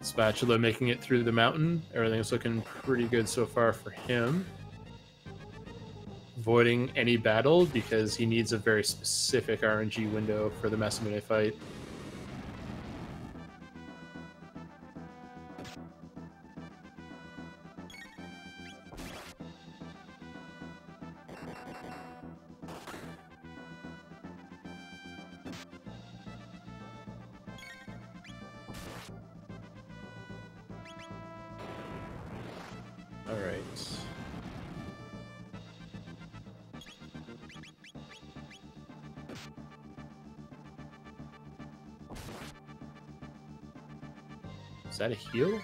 Spatula making it through the mountain. Everything's looking pretty good so far for him. Avoiding any battle because he needs a very specific RNG window for the Masamune fight. All right. Is that a heal?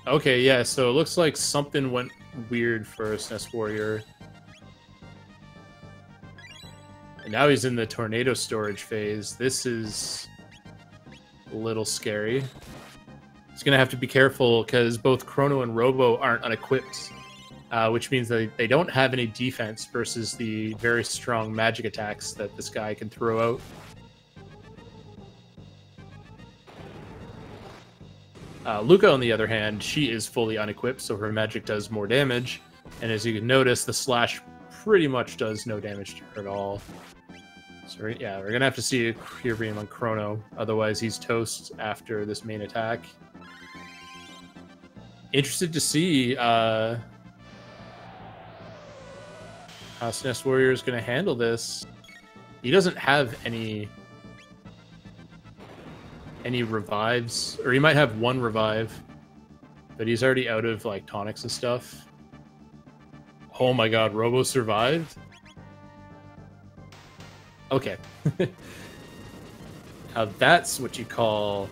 Okay, yeah, so it looks like something went weird for SNESWarrior. And now he's in the tornado storage phase. This is a little scary. He's going to have to be careful because both Chrono and Robo aren't unequipped, which means that they don't have any defense versus the very strong magic attacks that this guy can throw out. Luca, on the other hand, she is fully unequipped, so her magic does more damage. And as you can notice, the slash pretty much does no damage to her at all. So yeah, we're going to have to see a Cure Beam on Chrono, otherwise he's toast after this main attack. Interested to see how SNESWarrior is going to handle this. He doesn't have any revives, or he might have one revive, but he's already out of like tonics and stuff. Oh my god, Robo survived? Okay. Now that's what you call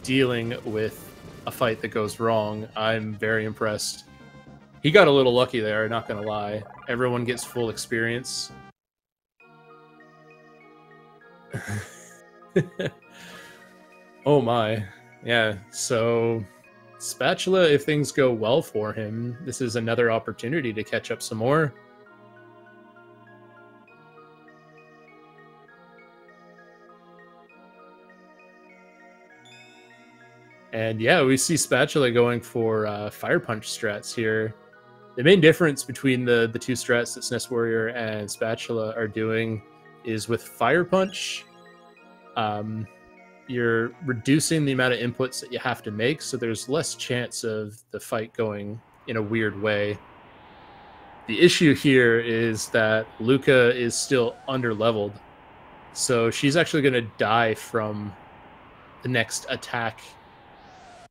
dealing with a fight that goes wrong. I'm very impressed. He got a little lucky there, not gonna lie. Everyone gets full experience. Oh my. Yeah, so Spatula, if things go well for him, this is another opportunity to catch up some more. And yeah, we see Spatula going for Fire Punch strats here. The main difference between the two strats that SNESWarrior and Spatula are doing is with Fire Punch, you're reducing the amount of inputs that you have to make, so there's less chance of the fight going in a weird way. The issue here is that Luca is still under-leveled, so she's actually going to die from the next attack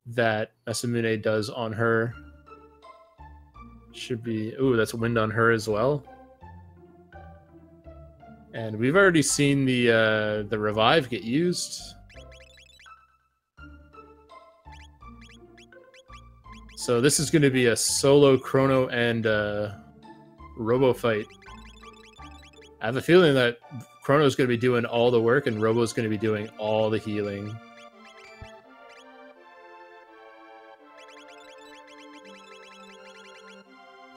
that Masamune does on her. Should be... Ooh, that's a wind on her as well. And we've already seen the revive get used. So this is going to be a solo Chrono and Robo fight. I have a feeling that Chrono's going to be doing all the work and Robo's going to be doing all the healing.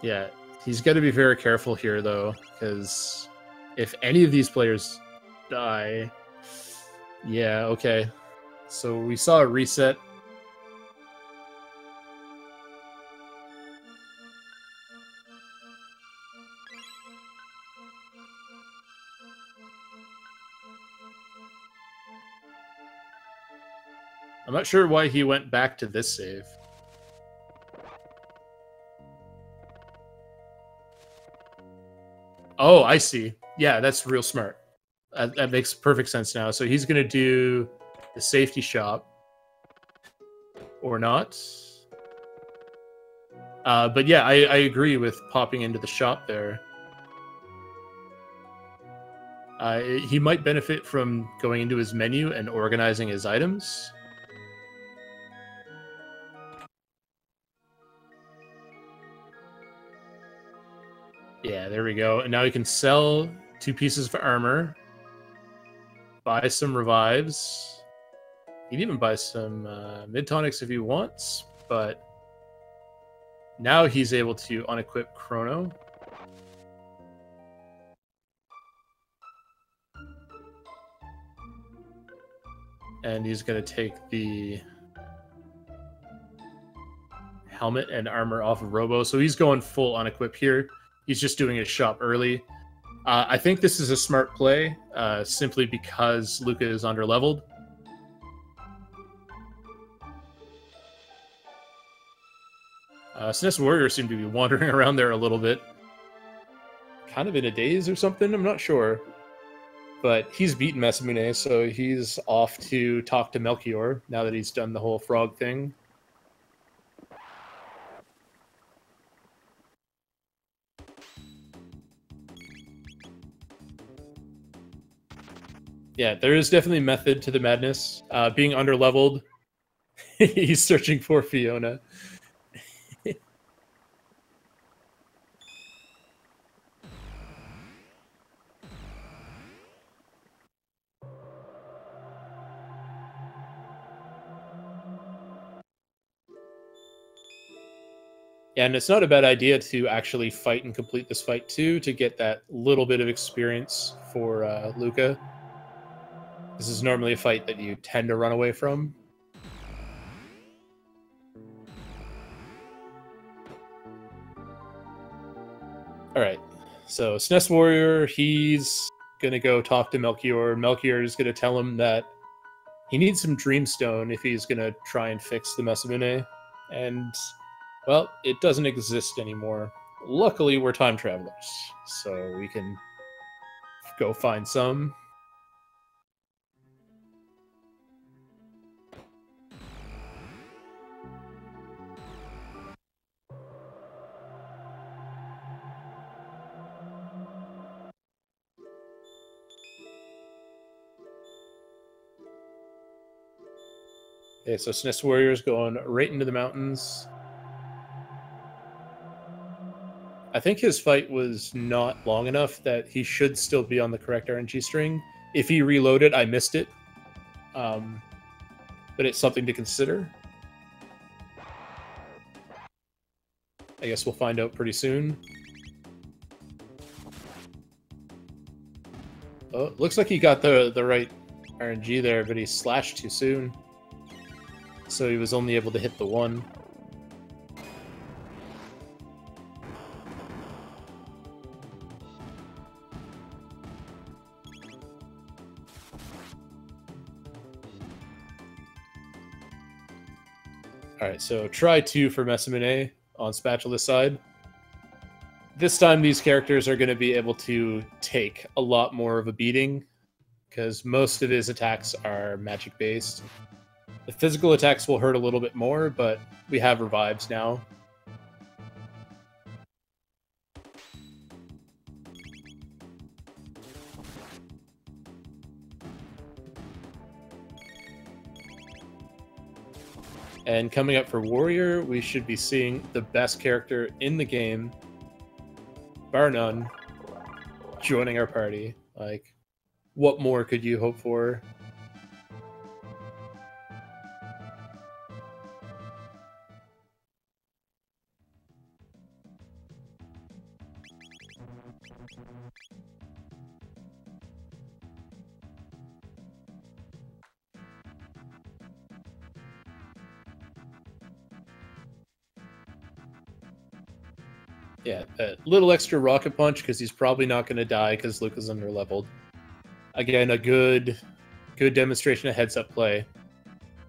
Yeah, he's got to be very careful here, though, because if any of these players die... Yeah, okay. So we saw a reset. I'm not sure why he went back to this save. Oh, I see. Yeah, that's real smart. That makes perfect sense now. So he's going to do the safety shop. Or not. But yeah, I agree with popping into the shop there. He might benefit from going into his menu and organizing his items. Yeah, there we go. And now he can sell 2 pieces of armor, buy some revives. He can even buy some mid-tonics if he wants, but now he's able to unequip Chrono. And he's going to take the helmet and armor off of Robo. So he's going full unequip here. He's just doing his shop early. I think this is a smart play, simply because Luca is underleveled. SNESWarrior seemed to be wandering around there a little bit. Kind of in a daze or something, I'm not sure. But he's beaten Masamune, so he's off to talk to Melchior now that he's done the whole frog thing. Yeah, there is definitely method to the madness. Being underleveled, he's searching for Fiona. Yeah, and it's not a bad idea to actually fight and complete this fight too, to get that little bit of experience for Luca. This is normally a fight that you tend to run away from. Alright, so SNESWarrior, he's gonna go talk to Melchior. Melchior is gonna tell him that he needs some Dreamstone if he's gonna try and fix the Masamune. And, well, it doesn't exist anymore. Luckily, we're time travelers, so we can go find some. Okay, so SNESWarrior is going right into the mountains. I think his fight was not long enough that he should still be on the correct RNG string. If he reloaded, I missed it. But it's something to consider. I guess we'll find out pretty soon. Oh, looks like he got the right RNG there, but he slashed too soon. So he was only able to hit the 1. Alright, so try 2 for Masamune on Spatula's side. This time these characters are going to be able to take a lot more of a beating, because most of his attacks are magic-based. The physical attacks will hurt a little bit more, but we have revives now. And coming up for Warrior, we should be seeing the best character in the game, bar none, joining our party. Like, what more could you hope for? Yeah, a little extra rocket punch because he's probably not going to die because Luca's underleveled. Again, a good demonstration of heads-up play.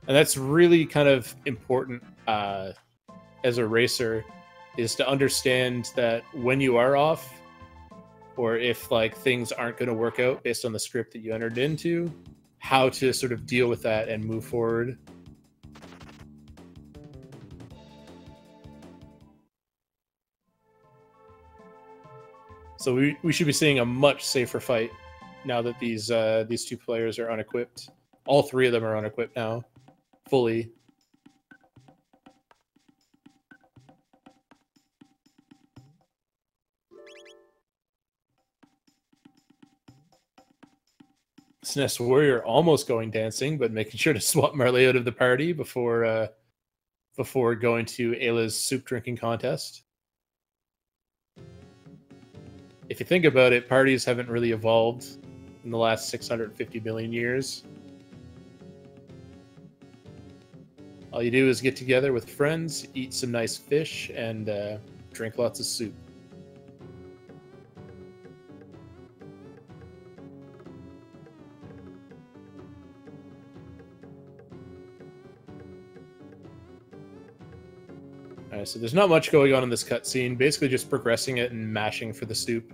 And that's really kind of important as a racer, is to understand that when you are off, or if like things aren't going to work out based on the script that you entered into, how to sort of deal with that and move forward. So we should be seeing a much safer fight now that these two players are unequipped. All three of them are unequipped now, fully. SNESWarrior almost going dancing, but making sure to swap Marley out of the party before going to Ayla's soup drinking contest. If you think about it, parties haven't really evolved in the last 650 million years. All you do is get together with friends, eat some nice fish, and drink lots of soup. Alright, so there's not much going on in this cutscene. Basically just progressing it and mashing for the soup.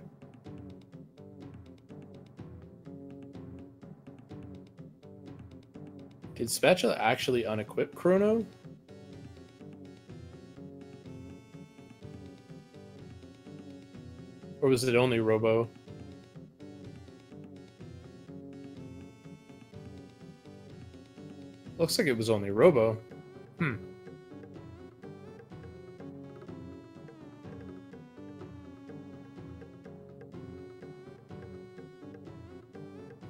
Did Spatula actually unequip Chrono? Or was it only Robo? Looks like it was only Robo.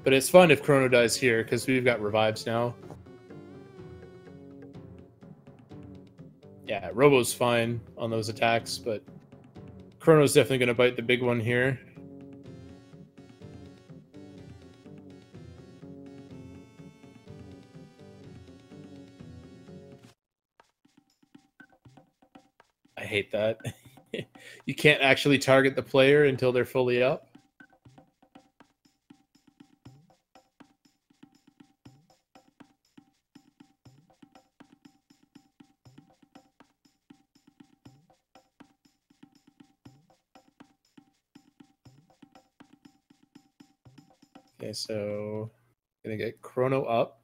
But it's fun if Chrono dies here, because we've got revives now. Yeah, Robo's fine on those attacks, but Chrono's definitely going to bite the big one here. I hate that. You can't actually target the player until they're fully up. Okay, so gonna get Chrono up.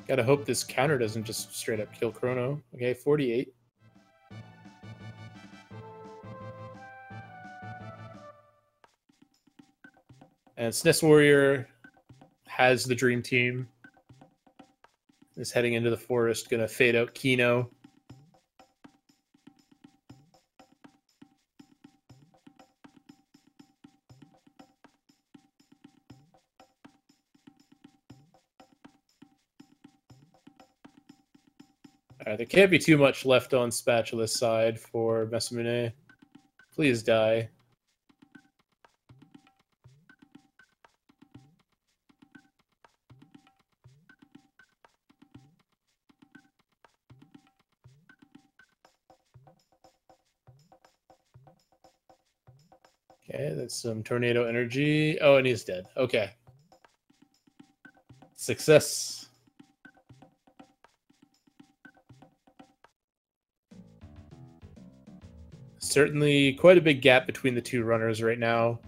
Gotta hope this counter doesn't just straight up kill Chrono. Okay, 48. And SNESWarrior has the dream team. Is heading into the forest, gonna fade out Kino. There can't be too much left on Spatula's side for Masamune. Please die. Okay, that's some tornado energy. Oh, and he's dead. Okay. Success. Certainly quite a big gap between the two runners right now.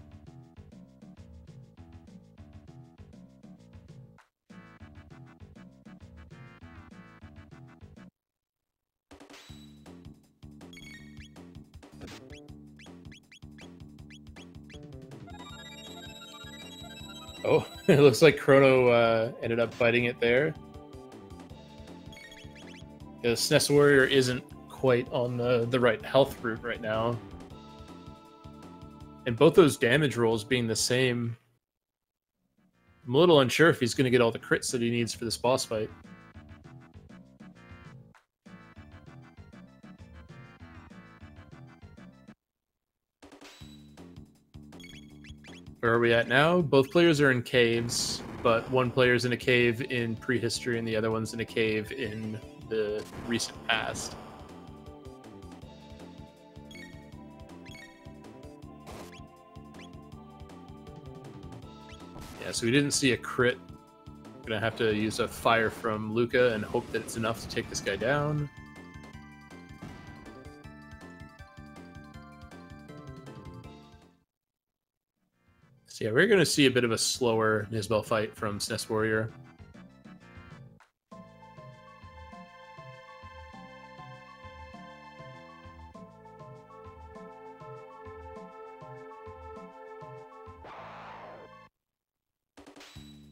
Oh, it looks like Chrono ended up fighting it there. The SNESWarrior isn't quite on the right health route right now. And both those damage rolls being the same, I'm a little unsure if he's going to get all the crits that he needs for this boss fight. Where are we at now? Both players are in caves, but one player's in a cave in prehistory and the other one's in a cave in the recent past. Yeah, so we didn't see a crit Gonna have to use a fire from Luca and hope that it's enough to take this guy down. So yeah, we're gonna see a bit of a slower Nisbel fight from SNESWarrior.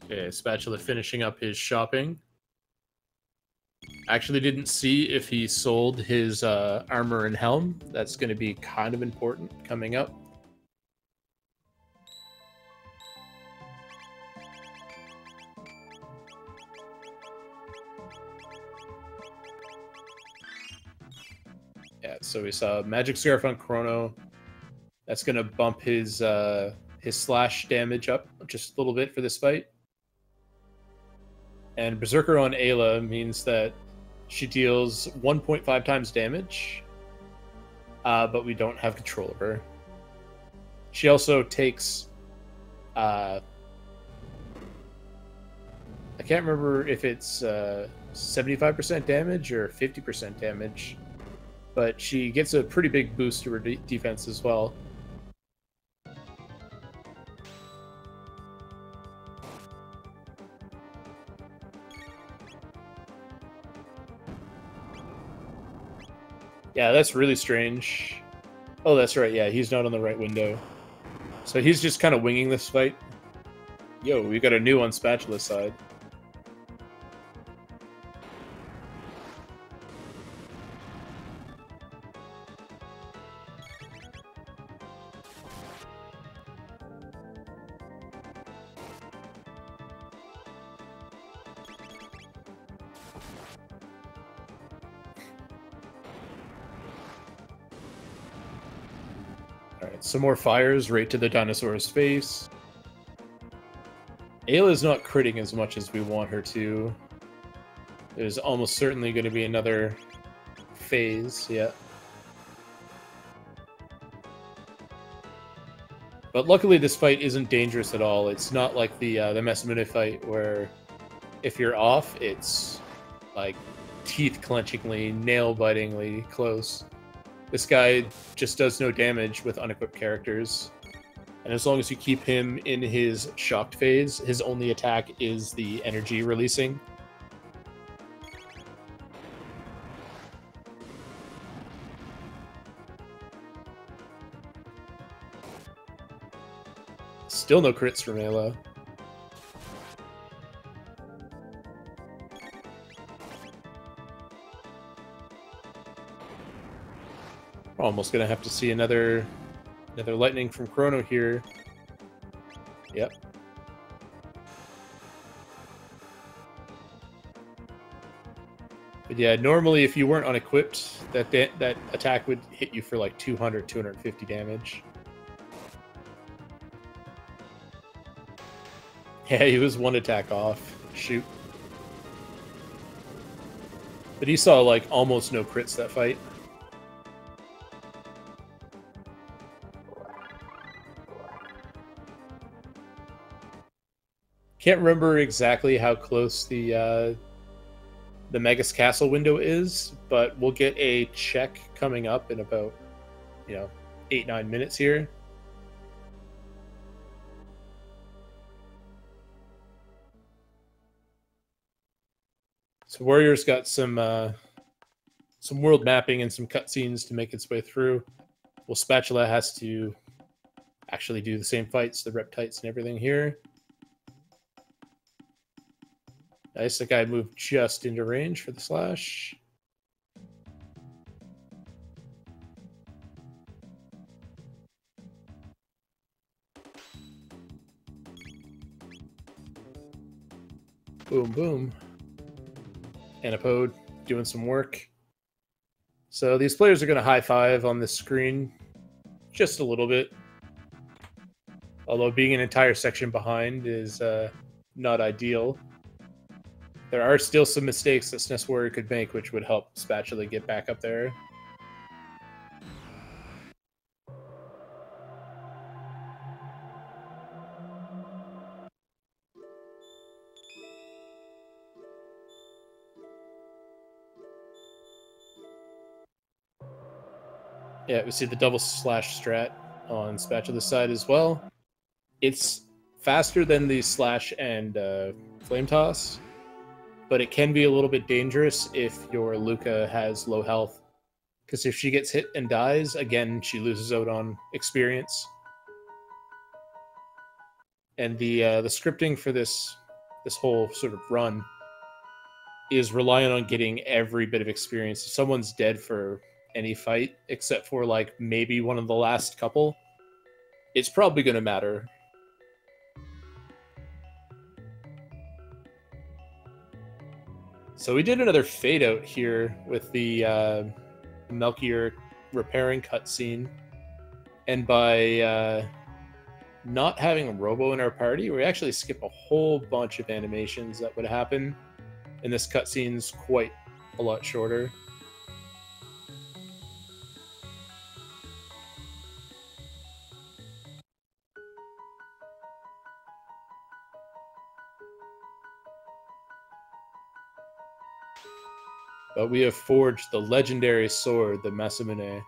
Okay, Spatula finishing up his shopping. Actually didn't see if he sold his armor and helm. That's going to be kind of important coming up. Yeah, so we saw Magic Scarf on Chrono. That's going to bump his slash damage up just a little bit for this fight. And Berserker on Ayla means that she deals 1.5 times damage, but we don't have control of her. She also takes... I can't remember if it's 75% damage or 50% damage, but she gets a pretty big boost to her defense as well. Yeah, that's really strange. Oh, that's right. Yeah, he's not on the right window. So he's just kind of winging this fight. Yo, we got a new on Spatula's side. Alright, some more fires right to the dinosaur's face. Ayla's not critting as much as we want her to. There's almost certainly going to be another phase, yeah. But luckily this fight isn't dangerous at all. It's not like the Masamune fight where if you're off, it's like teeth-clenchingly, nail-bitingly close. This guy just does no damage with unequipped characters. And as long as you keep him in his shocked phase, his only attack is the energy releasing. Still no crits from Ayla. We're almost gonna have to see another lightning from Chrono here. Yep. But yeah, normally if you weren't unequipped, that attack would hit you for like 200, 250 damage. Yeah, he was one attack off. Shoot. But he saw like almost no crits that fight. Can't remember exactly how close the Magus Castle window is, but we'll get a check coming up in about, 8-9 minutes here. So Warrior's got some world mapping and some cutscenes to make its way through. Well, Spatula has to actually do the same fights, the reptites and everything here. Nice, the guy moved just into range for the slash. Boom, boom. Antipode doing some work. So these players are going to high five on this screen just a little bit. Although being an entire section behind is not ideal. There are still some mistakes that SNESWarrior could make, which would help Spatula get back up there. Yeah, we see the double slash strat on Spatula's side as well. It's faster than the slash and flame toss, but it can be a little bit dangerous if your Luca has low health. Because if she gets hit and dies, again, she loses out on experience. And the scripting for this whole sort of run is reliant on getting every bit of experience. If someone's dead for any fight, except for like maybe one of the last couple, it's probably going to matter. So we did another fade out here with the Melchior repairing cutscene, and by not having Robo in our party, we actually skip a whole bunch of animations that would happen, and this cutscene's quite a lot shorter. But we have forged the legendary sword, the Masamune.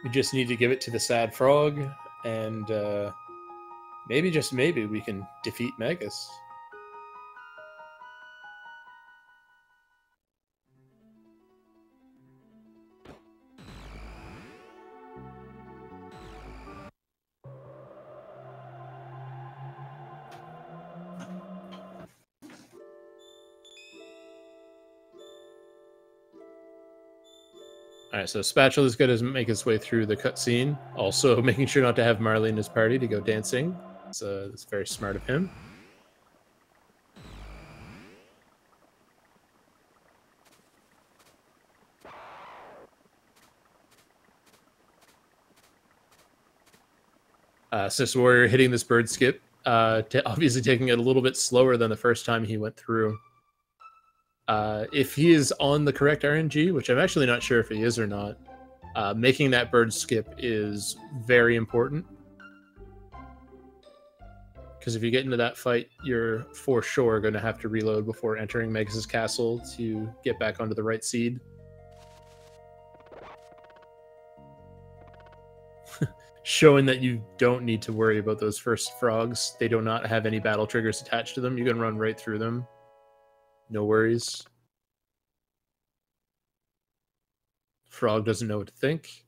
We just need to give it to the sad frog, and maybe, just maybe, we can defeat Magus. Alright, so Spatula's going to make his way through the cutscene, also making sure not to have Marley in his party to go dancing. So it's very smart of him. SNESWarrior hitting this bird skip, obviously taking it a little bit slower than the first time he went through. If he is on the correct RNG, which I'm actually not sure if he is or not, making that bird skip is very important. Because if you get into that fight, you're for sure going to have to reload before entering Magus' castle to get back onto the right seed. Showing that you don't need to worry about those first frogs. They do not have any battle triggers attached to them. You can run right through them. No worries. Frog doesn't know what to think.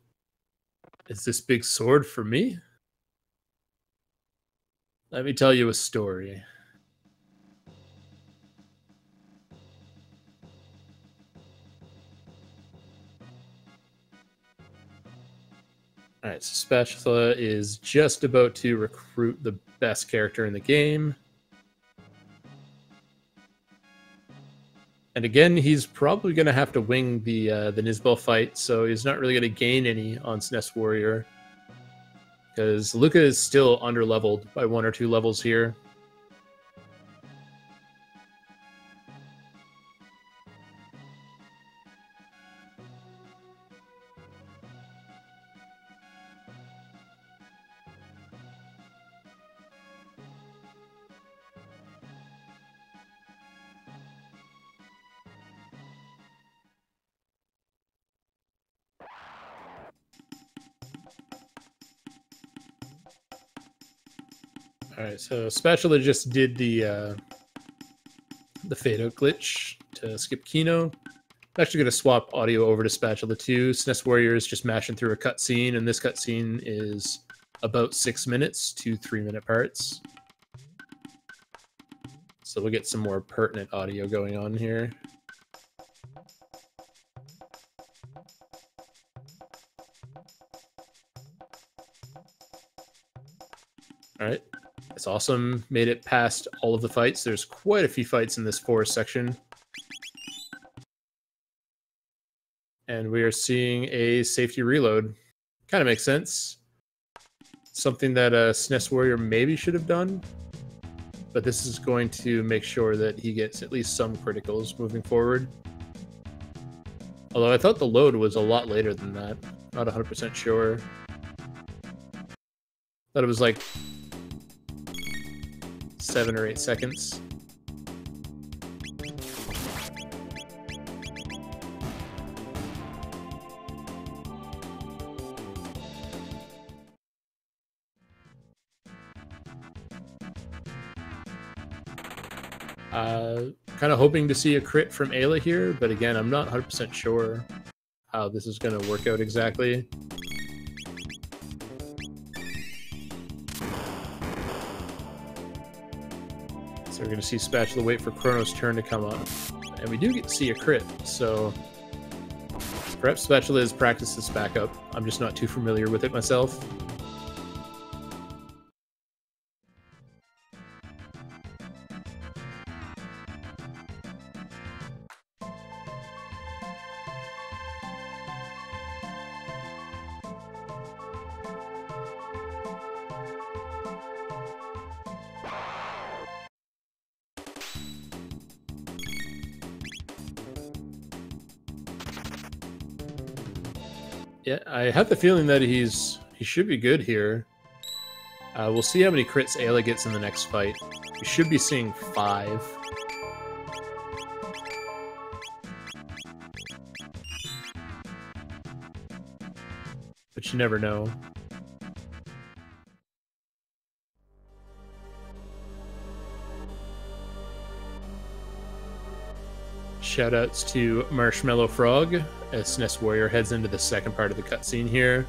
Is this big sword for me? Let me tell you a story. Alright, so Spatula is just about to recruit the best character in the game. And again, he's probably going to have to wing the Nisbel fight, so he's not really going to gain any on SNESWarrior. Because Luca is still underleveled by 1 or 2 levels here. Alright, so Spatula just did the fade out glitch to skip Kino. I'm actually going to swap audio over to Spatula too. SNESWarrior is just mashing through a cutscene, and this cutscene is about 6 minutes to 3-minute parts. So we'll get some more pertinent audio going on here. Alright. It's awesome. Made it past all of the fights. There's quite a few fights in this forest section. And we are seeing a safety reload. Kind of makes sense. Something that SNESWarrior maybe should have done. But this is going to make sure that he gets at least some criticals moving forward. Although I thought the load was a lot later than that. Not 100% sure. Thought it was like 7 or 8 seconds. Kind of hoping to see a crit from Ayla here, but again, I'm not 100% sure how this is going to work out exactly. So we're going to see Spatula wait for Chrono's turn to come up. And we do get to see a crit, so perhaps Spatula has practiced this backup. I'm just not too familiar with it myself. Yeah, I have the feeling that he should be good here. We'll see how many crits Ayla gets in the next fight. We should be seeing 5. But you never know. Shoutouts to Marshmallow Frog as SNESWarrior heads into the second part of the cutscene here.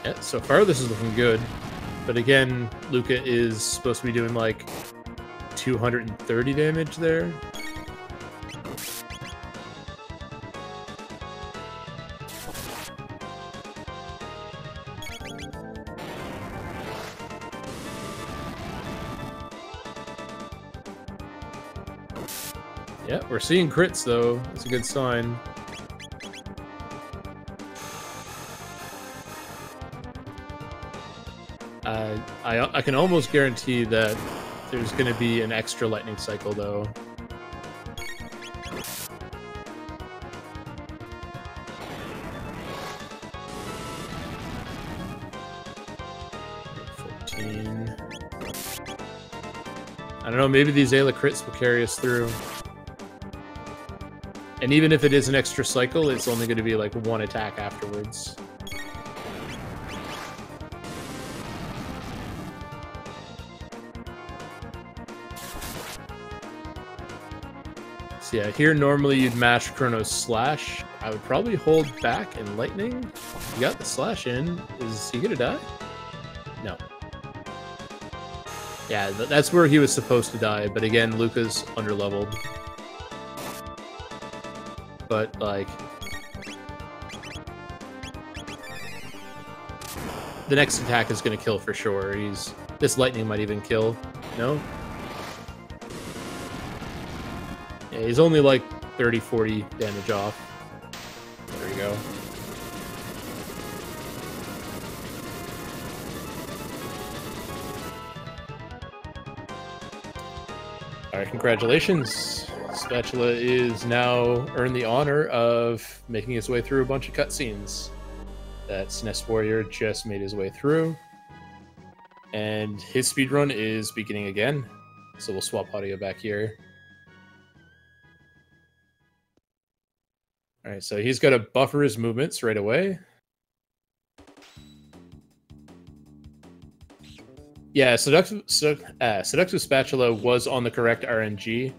Yeah, so far this is looking good. But again, Luca is supposed to be doing like 230 damage there. Yeah, we're seeing crits though. That's a good sign. I can almost guarantee that there's going to be an extra lightning cycle, though. I don't know, maybe these Ayla crits will carry us through. And even if it is an extra cycle, it's only going to be like one attack afterwards. So yeah, here normally you'd mash Chrono's slash. I would probably hold back and lightning. You got the slash in. Is he gonna die? No. Yeah, that's where he was supposed to die, but again, Luca's underleveled. But, like... the next attack is gonna kill for sure. This lightning might even kill. No? Yeah, he's only like 30, 40 damage off. There we go. Alright, congratulations. Spatula is now earned the honor of making his way through a bunch of cutscenes that SNESWarrior just made his way through. And his speedrun is beginning again. So we'll swap audio back here. Alright, so he's got to buffer his movements right away. Yeah, SeductiveSpatula was on the correct RNG.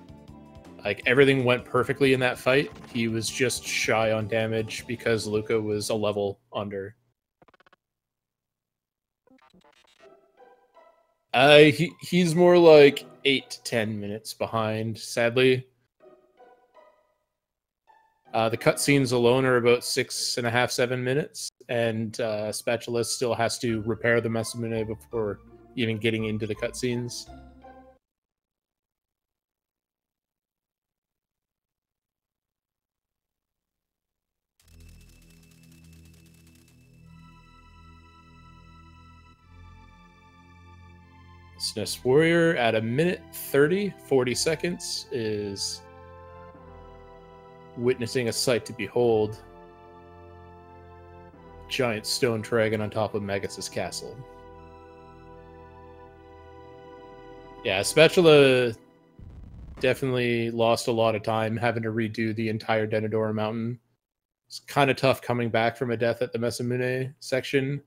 Like, everything went perfectly in that fight. He was just shy on damage because Luca was a level under. He's more like 8 to 10 minutes behind, sadly. The cutscenes alone are about 6.5, 7 minutes, and Spatula still has to repair the Masamune before even getting into the cutscenes. SNESWarrior at 1:30, 40 seconds is witnessing a sight to behold. Giant stone dragon on top of Magus's castle. Yeah, Spatula definitely lost a lot of time having to redo the entire Denadora Mountain. It's kind of tough coming back from a death at the Masamune section.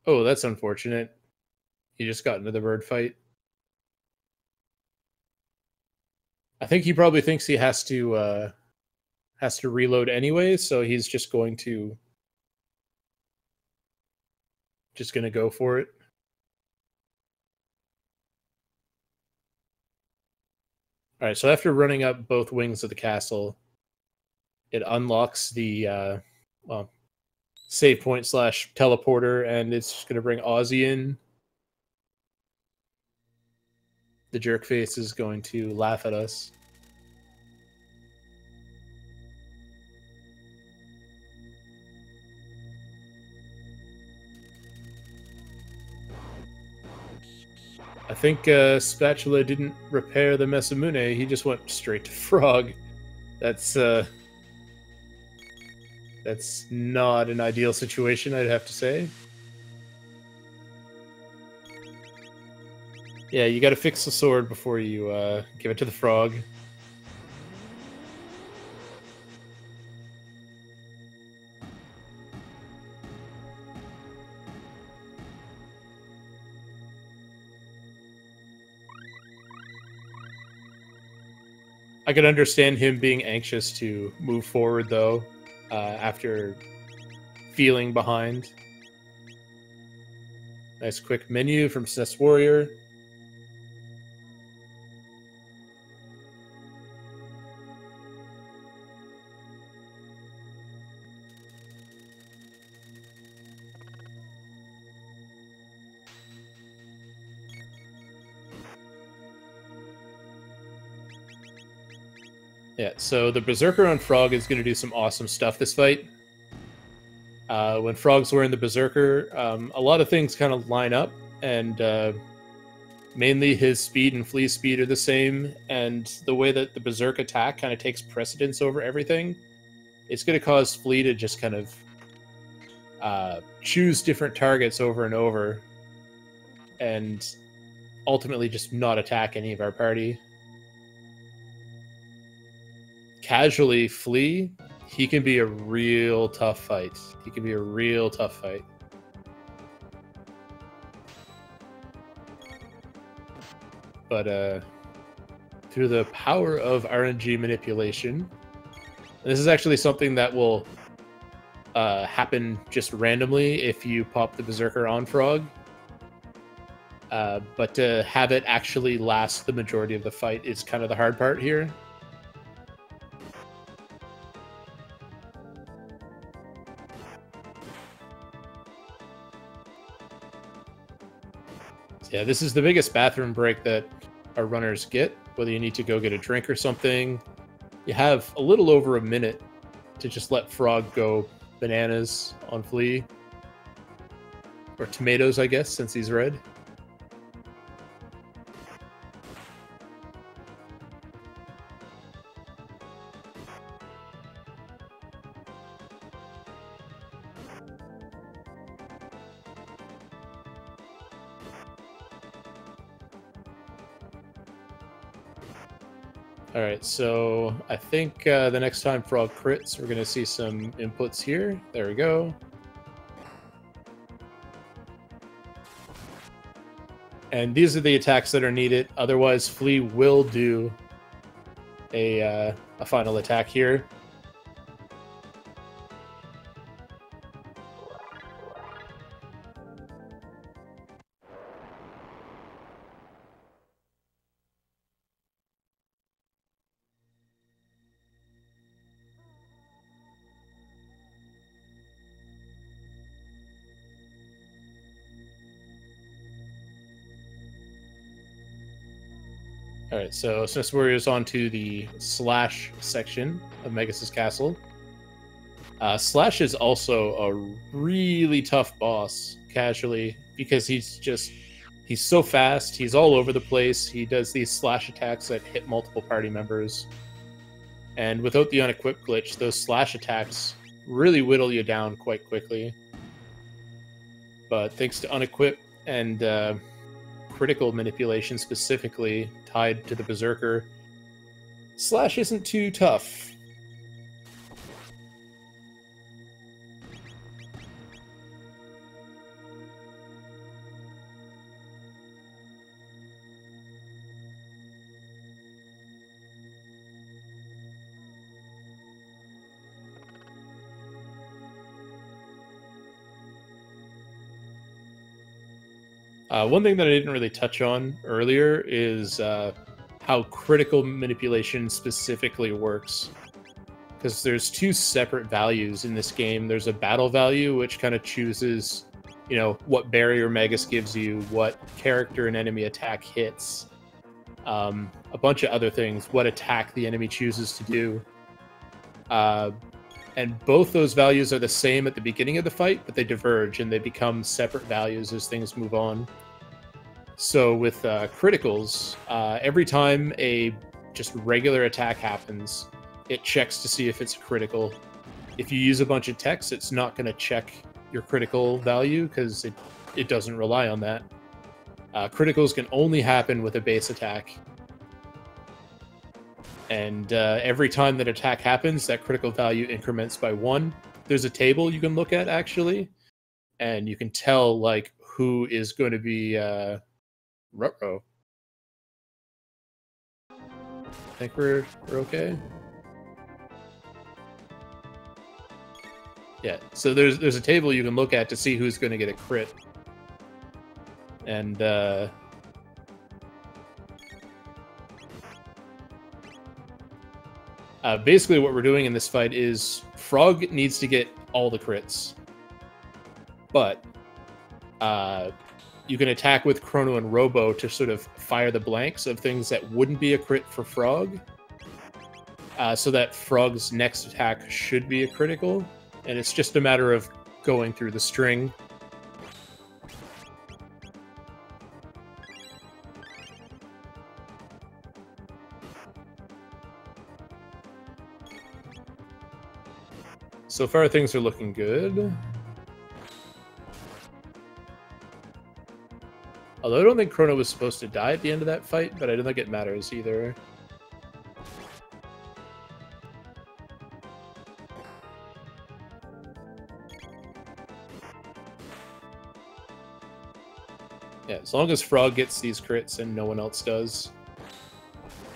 Oh, that's unfortunate. He just got into the bird fight. I think he probably thinks he has to reload anyway, so he's just going to go for it. All right, so after running up both wings of the castle, it unlocks the save point / teleporter, and it's going to bring Ozzy in. The jerk face is going to laugh at us. I think Spatula didn't repair the Masamune. He just went straight to Frog. That's not an ideal situation, I'd have to say. Yeah, you got to fix the sword before you give it to the Frog. I could understand him being anxious to move forward, though, after feeling behind. Nice quick menu from SNESWarrior. Yeah, so the Berserker on Frog is going to do some awesome stuff this fight. When Frog's wearing the Berserker, a lot of things kind of line up, and mainly his speed and Flea's speed are the same, and the way that the Berserk attack kind of takes precedence over everything, it's going to cause Flea to just kind of choose different targets over and over, and ultimately just not attack any of our party. Casually, Flea, he can be a real tough fight. He can be a real tough fight. But through the power of RNG manipulation, this is actually something that will happen just randomly if you pop the Berserker on Frog. But to have it actually last the majority of the fight is kind of the hard part here. Yeah, this is the biggest bathroom break that our runners get, whether you need to go get a drink or something. You have a little over a minute to just let Frog go bananas on Flea. Or tomatoes, I guess, since he's red. Alright, so I think the next time Frog crits, we're going to see some inputs here. There we go. And these are the attacks that are needed. Otherwise, Flea will do a final attack here. Alright, so SNESWarrior is on to the slash section of Magus' castle. Slash is also a really tough boss, casually, because he's so fast, he's all over the place, he does these slash attacks that hit multiple party members. And without the unequip glitch, those slash attacks really whittle you down quite quickly. But thanks to unequip and critical manipulation specifically tied to the Berserker, Slash isn't too tough. One thing that I didn't really touch on earlier is how critical manipulation specifically works. Because there's two separate values in this game. There's a battle value, which kind of chooses, you know, what barrier Magus gives you, what character and enemy attack hits, a bunch of other things, what attack the enemy chooses to do. And both those values are the same at the beginning of the fight, but they diverge and they become separate values as things move on. So with criticals, every time a just regular attack happens, it checks to see if it's critical. If you use a bunch of text, it's not going to check your critical value because it doesn't rely on that. Criticals can only happen with a base attack. And every time that attack happens, that critical value increments by 1. There's a table you can look at, actually, and you can tell, like, who is going to be Ruh-roh. I think we're okay. Yeah, so there's a table you can look at to see who's going to get a crit. And basically what we're doing in this fight is Frog needs to get all the crits. But you can attack with Chrono and Robo to sort of fire the blanks of things that wouldn't be a crit for Frog. So that Frog's next attack should be a critical. And it's just a matter of going through the string. So far, things are looking good. Although I don't think Chrono was supposed to die at the end of that fight, but I don't think it matters either. Yeah, as long as Frog gets these crits and no one else does.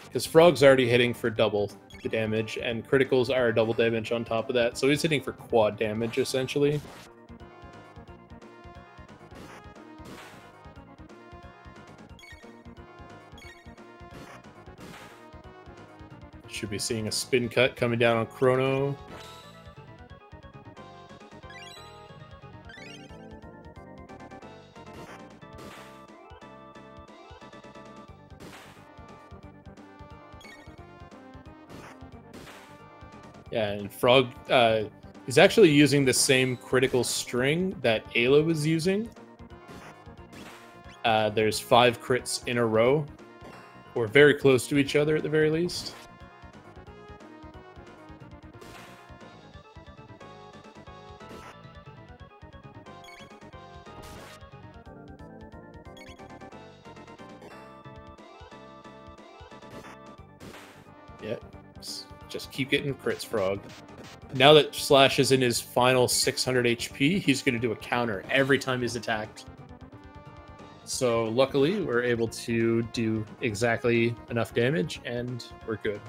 Because Frog's already hitting for double the damage, and criticals are double damage on top of that, so he's hitting for quad damage, essentially. Should be seeing a spin cut coming down on Chrono. Yeah, and Frog is actually using the same critical string that Ayla was using. There's 5 crits in a row, or very close to each other at the very least. Yeah, just keep getting crits, Frog. Now that Slash is in his final 600 HP, he's going to do a counter every time he's attacked. So luckily, we're able to do exactly enough damage, and we're good.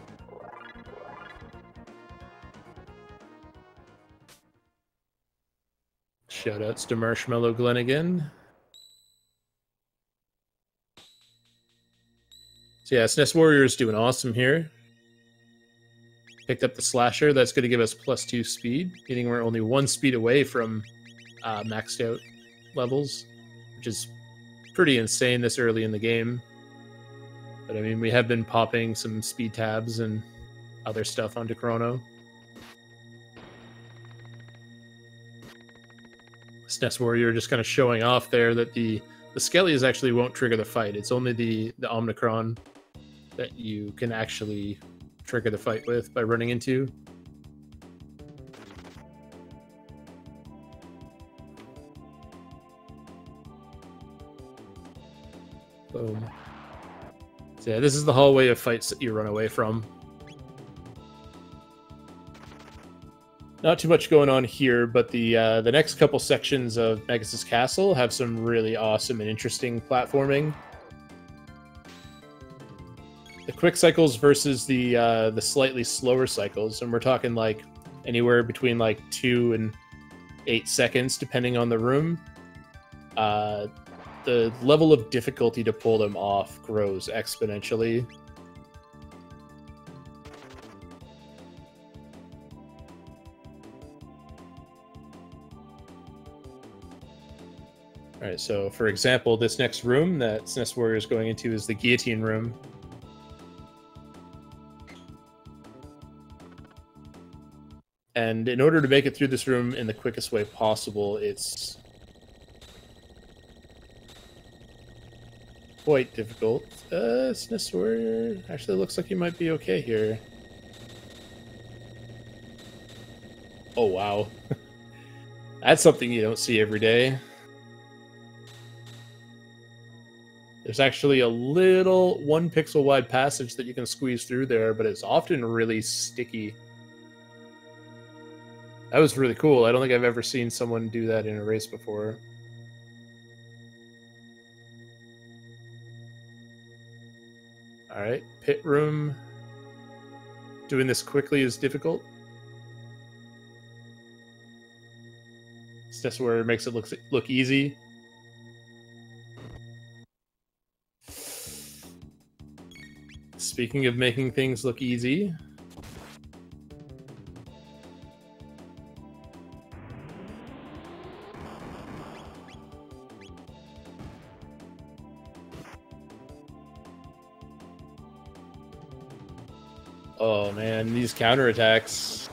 Shoutouts to Marshmallow Glen again. So yeah, SNESWarrior is doing awesome here. Picked up the Slasher. That's going to give us +2 speed, meaning we're only 1 speed away from maxed out levels, which is pretty insane this early in the game. But I mean, we have been popping some speed tabs and other stuff onto Chrono. SNESWarrior just kind of showing off there that the Skellies actually won't trigger the fight. It's only the Omnicron that you can actually trigger the fight with by running into. Boom. So yeah, this is the hallway of fights that you run away from. Not too much going on here, but the next couple sections of Magus' castle have some really awesome and interesting platforming. The quick cycles versus the slightly slower cycles, and we're talking like anywhere between like 2 and 8 seconds, depending on the room. The level of difficulty to pull them off grows exponentially. All right, so for example, this next room that SNESWarrior is going into is the guillotine room. And in order to make it through this room in the quickest way possible, it's quite difficult. SNESWarrior actually looks like you might be okay here. Oh, wow. That's something you don't see every day. There's actually a little 1 pixel wide passage that you can squeeze through there, but it's often really sticky. That was really cool. I don't think I've ever seen someone do that in a race before. Alright, pit room. Doing this quickly is difficult. SNESWarrior makes it look easy. Speaking of making things look easy, oh man, these counterattacks.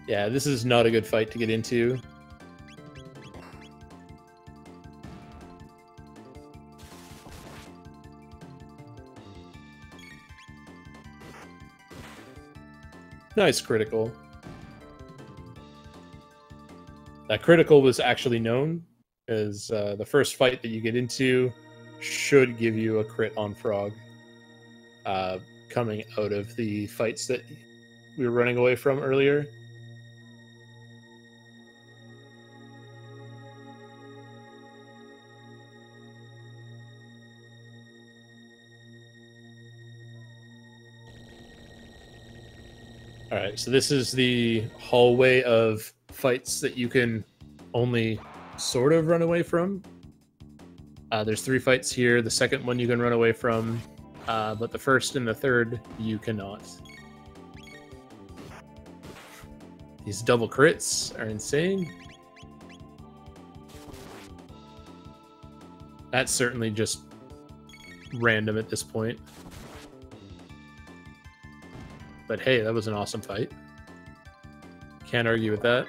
Yeah, this is not a good fight to get into. Nice critical. That critical was actually known, as the first fight that you get into should give you a crit on Frog. Coming out of the fights that we were running away from earlier. Alright, so this is the hallway of fights that you can only sort of run away from. There's 3 fights here. The second one you can run away from, but the first and the third you cannot. These double crits are insane. That's certainly just random at this point. But hey, that was an awesome fight. Can't argue with that.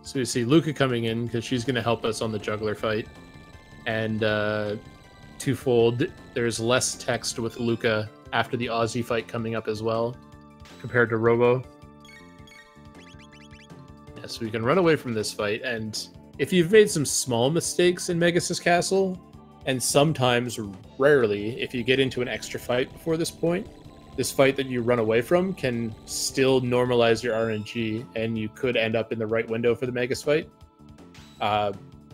So we see Luca coming in because she's going to help us on the juggler fight. And twofold, there's less text with Luca after the Aussie fight coming up as well, compared to Robo. Yeah, so we can run away from this fight, and if you've made some small mistakes in Magus' castle, and sometimes, rarely, if you get into an extra fight before this point, this fight that you run away from can still normalize your RNG, and you could end up in the right window for the Magus fight.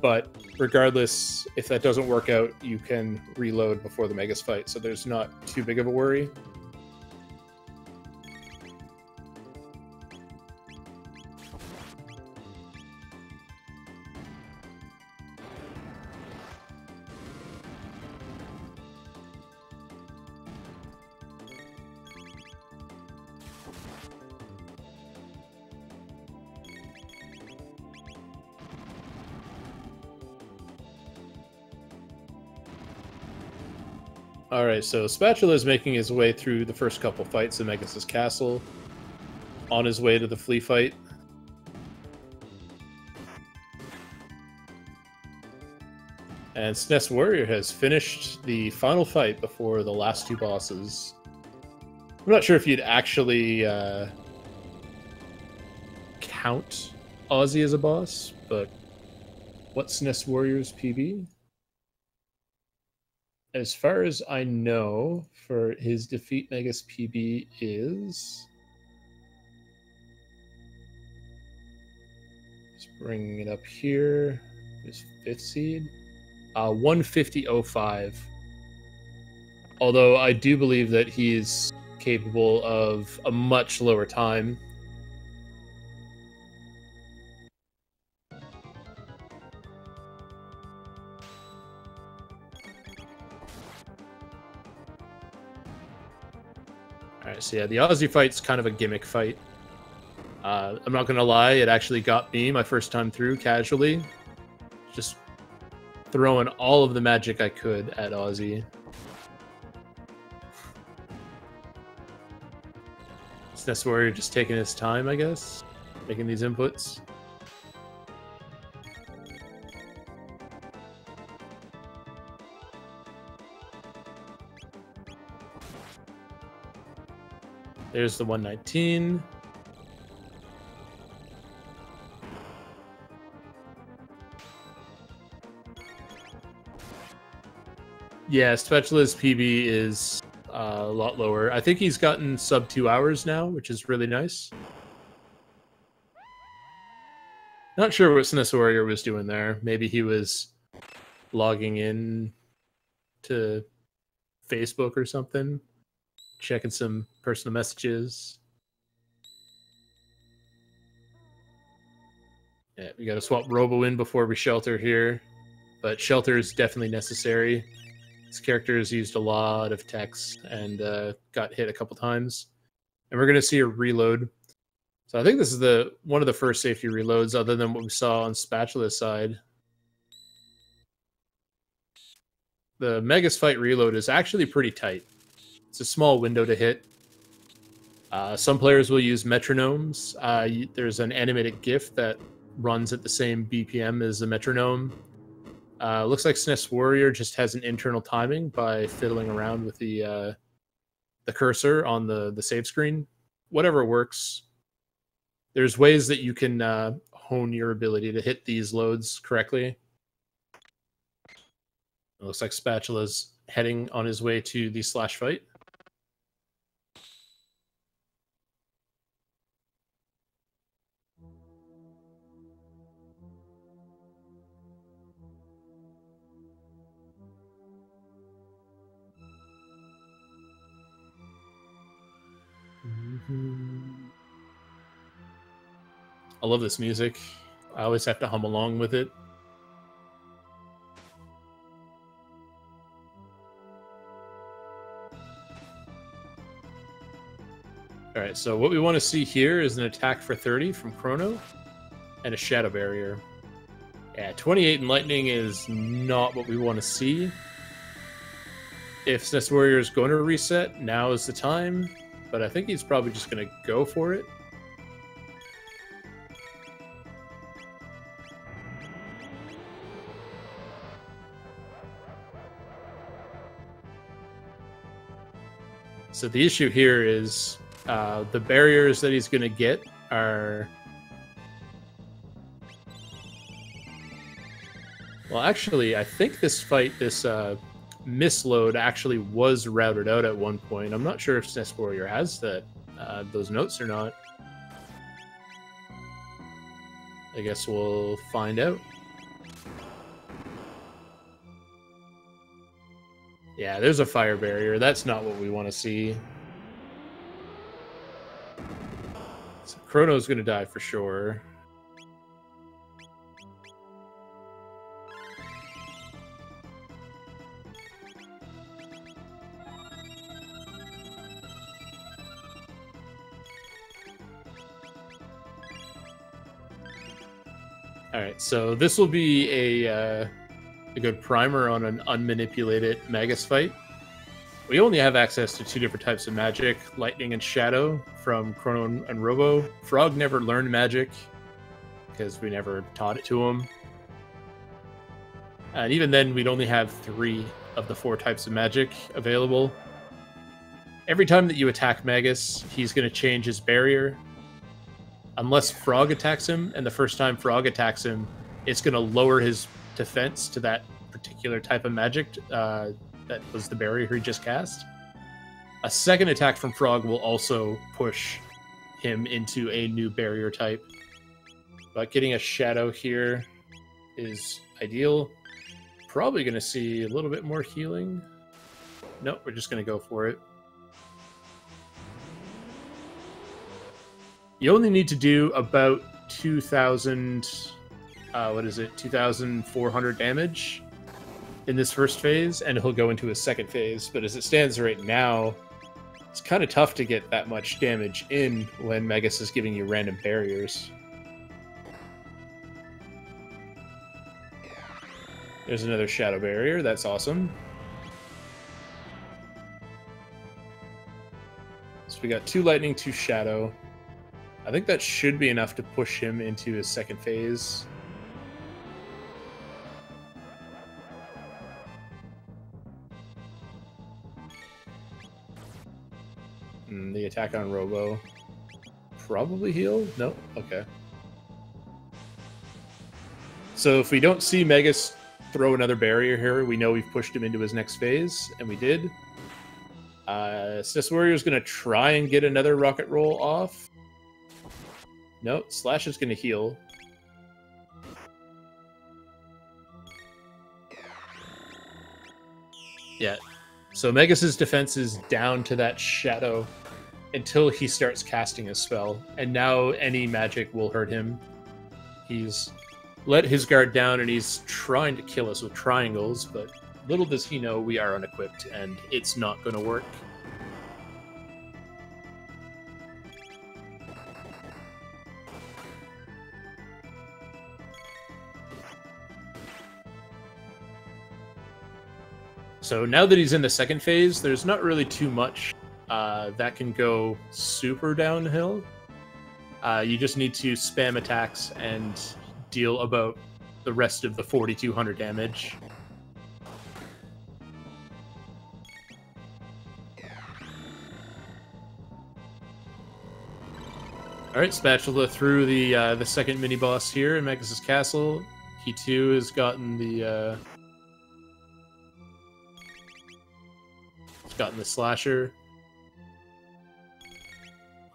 But regardless, if that doesn't work out, you can reload before the Magus fight, so there's not too big of a worry. Alright, so Spatula is making his way through the first couple fights in Magus' castle, on his way to the flea fight. And SNESWarrior has finished the final fight before the last two bosses. I'm not sure if you'd actually count Ozzy as a boss, but what's SNESWarrior's PB? As far as I know, for his defeat Magus PB is... Just bringing it up here. His 5th seed. 150.05. Although I do believe that he's capable of a much lower time. Alright, so yeah, the Aussie fight's kind of a gimmick fight. I'm not gonna lie, it actually got me my first time through casually. Just throwing all of the magic I could at Ozzy. SNESWarrior just taking his time, I guess, making these inputs. There's the 119. Yeah, Spatula's PB is a lot lower. I think he's gotten sub 2 hours now, which is really nice. Not sure what SNESWarrior was doing there. Maybe he was logging in to Facebook or something, checking some personal messages. Yeah, we gotta swap Robo in before we shelter here, but shelter is definitely necessary. This character has used a lot of techs and got hit a couple times. And we're going to see a reload. So I think this is one of the first safety reloads other than what we saw on Spatula's side. The Magus fight reload is actually pretty tight. It's a small window to hit. Some players will use metronomes. There's an animated GIF that runs at the same BPM as the metronome. Looks like SNESWarrior just has an internal timing by fiddling around with the cursor on the save screen. Whatever works. There's ways that you can hone your ability to hit these loads correctly. It looks like Spatula's heading on his way to the slash fight. I love this music. I always have to hum along with it. Alright, so what we want to see here is an attack for 30 from Chrono and a shadow barrier. Yeah, 28 in lightning is not what we want to see. If SNESWarrior is going to reset, now is the time. But I think he's probably just going to go for it. So the issue here is the barriers that he's going to get are... Well, actually, I think this fight, this misload actually was routed out at one point. I'm not sure if SNESWarrior has those notes or not. I guess we'll find out. Yeah, there's a fire barrier. That's not what we want to see. So Chrono's going to die for sure. Alright, so this will be a good primer on an unmanipulated Magus fight. We only have access to 2 different types of magic, Lightning and Shadow, from Chrono and Robo. Frog never learned magic, because we never taught it to him. And even then, we'd only have 3 of the 4 types of magic available. Every time that you attack Magus, he's going to change his barrier. Unless Frog attacks him, and the first time Frog attacks him, it's going to lower his defense to that particular type of magic that was the barrier he just cast. A second attack from Frog will also push him into a new barrier type. But getting a Shadow here is ideal. Probably going to see a little bit more healing. Nope, we're just going to go for it. You only need to do about 2,000... what is it? 2,400 damage in this first phase, and he'll go into his second phase. But as it stands right now, it's kind of tough to get that much damage in when Magus is giving you random barriers. There's another Shadow Barrier. That's awesome. So we got 2 Lightning, 2 Shadow. I think that should be enough to push him into his second phase. The attack on Robo. Probably heal? No? Okay. So if we don't see Magus throw another barrier here, we know we've pushed him into his next phase, and we did. SNESWarrior is going to try and get another rocket roll off. No, Slash is going to heal. Yeah. So Magus's defense is down to that Shadow until he starts casting a spell, and now any magic will hurt him. He's let his guard down, and he's trying to kill us with triangles, but little does he know we are unequipped, and it's not going to work. So now that he's in the second phase, there's not really too much that can go super downhill. You just need to spam attacks and deal about the rest of the 4,200 damage. Alright, Spatula through the second mini-boss here in Magus' castle. He too has gotten the slasher.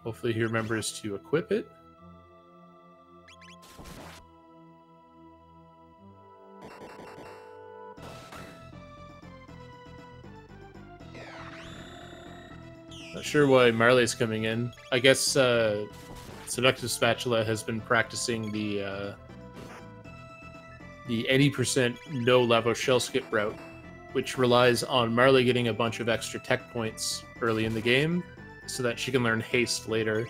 Hopefully he remembers to equip it. Not sure why Marley's coming in. I guess SeductiveSpatula has been practicing the any percent no lavo shell skip route, which relies on Marley getting a bunch of extra tech points early in the game so that she can learn haste later.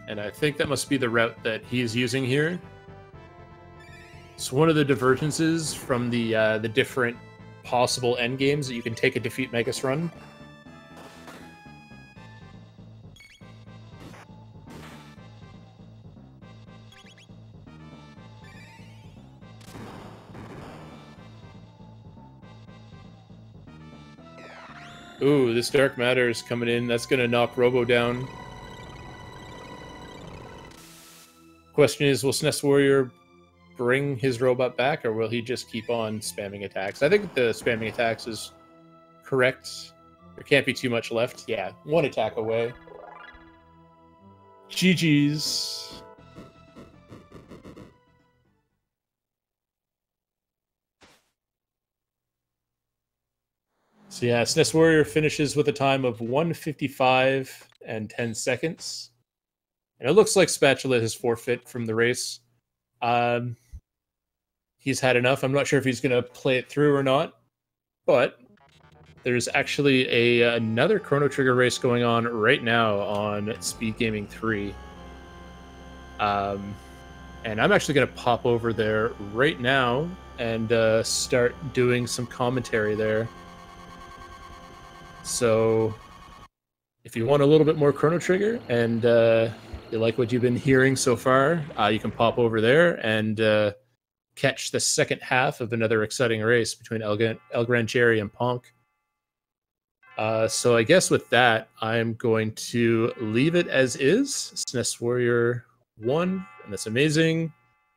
And I think that must be the route that he's using here. So one of the divergences from the different possible endgames that you can take a defeat Magus run. Ooh, this Dark Matter is coming in. That's going to knock Robo down. Question is, will SNESWarrior bring his robot back, or will he just keep on spamming attacks? I think the spamming attacks is correct. There can't be too much left. Yeah, 1 attack away. GG's. So yeah, SNESWarrior finishes with a time of 1:55 and 10 seconds. And it looks like Spatula has forfeit from the race. He's had enough. I'm not sure if he's going to play it through or not. But there's actually another Chrono Trigger race going on right now on Speed Gaming 3. And I'm actually going to pop over there right now and start doing some commentary there. So if you want a little bit more Chrono Trigger and you like what you've been hearing so far, you can pop over there and catch the second half of another exciting race between El Gran Cherry and Ponk. So I guess with that, I'm going to leave it as is. SNESWarrior won, and that's amazing.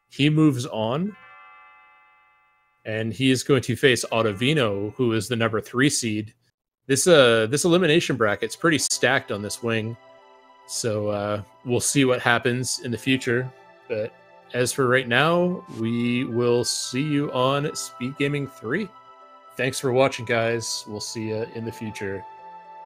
He moves on, and he is going to face Ottavino, who is the number 3 seed. This elimination bracket's pretty stacked on this wing, so we'll see what happens in the future. But as for right now, we will see you on Speed Gaming 3. Thanks for watching, guys. We'll see you in the future.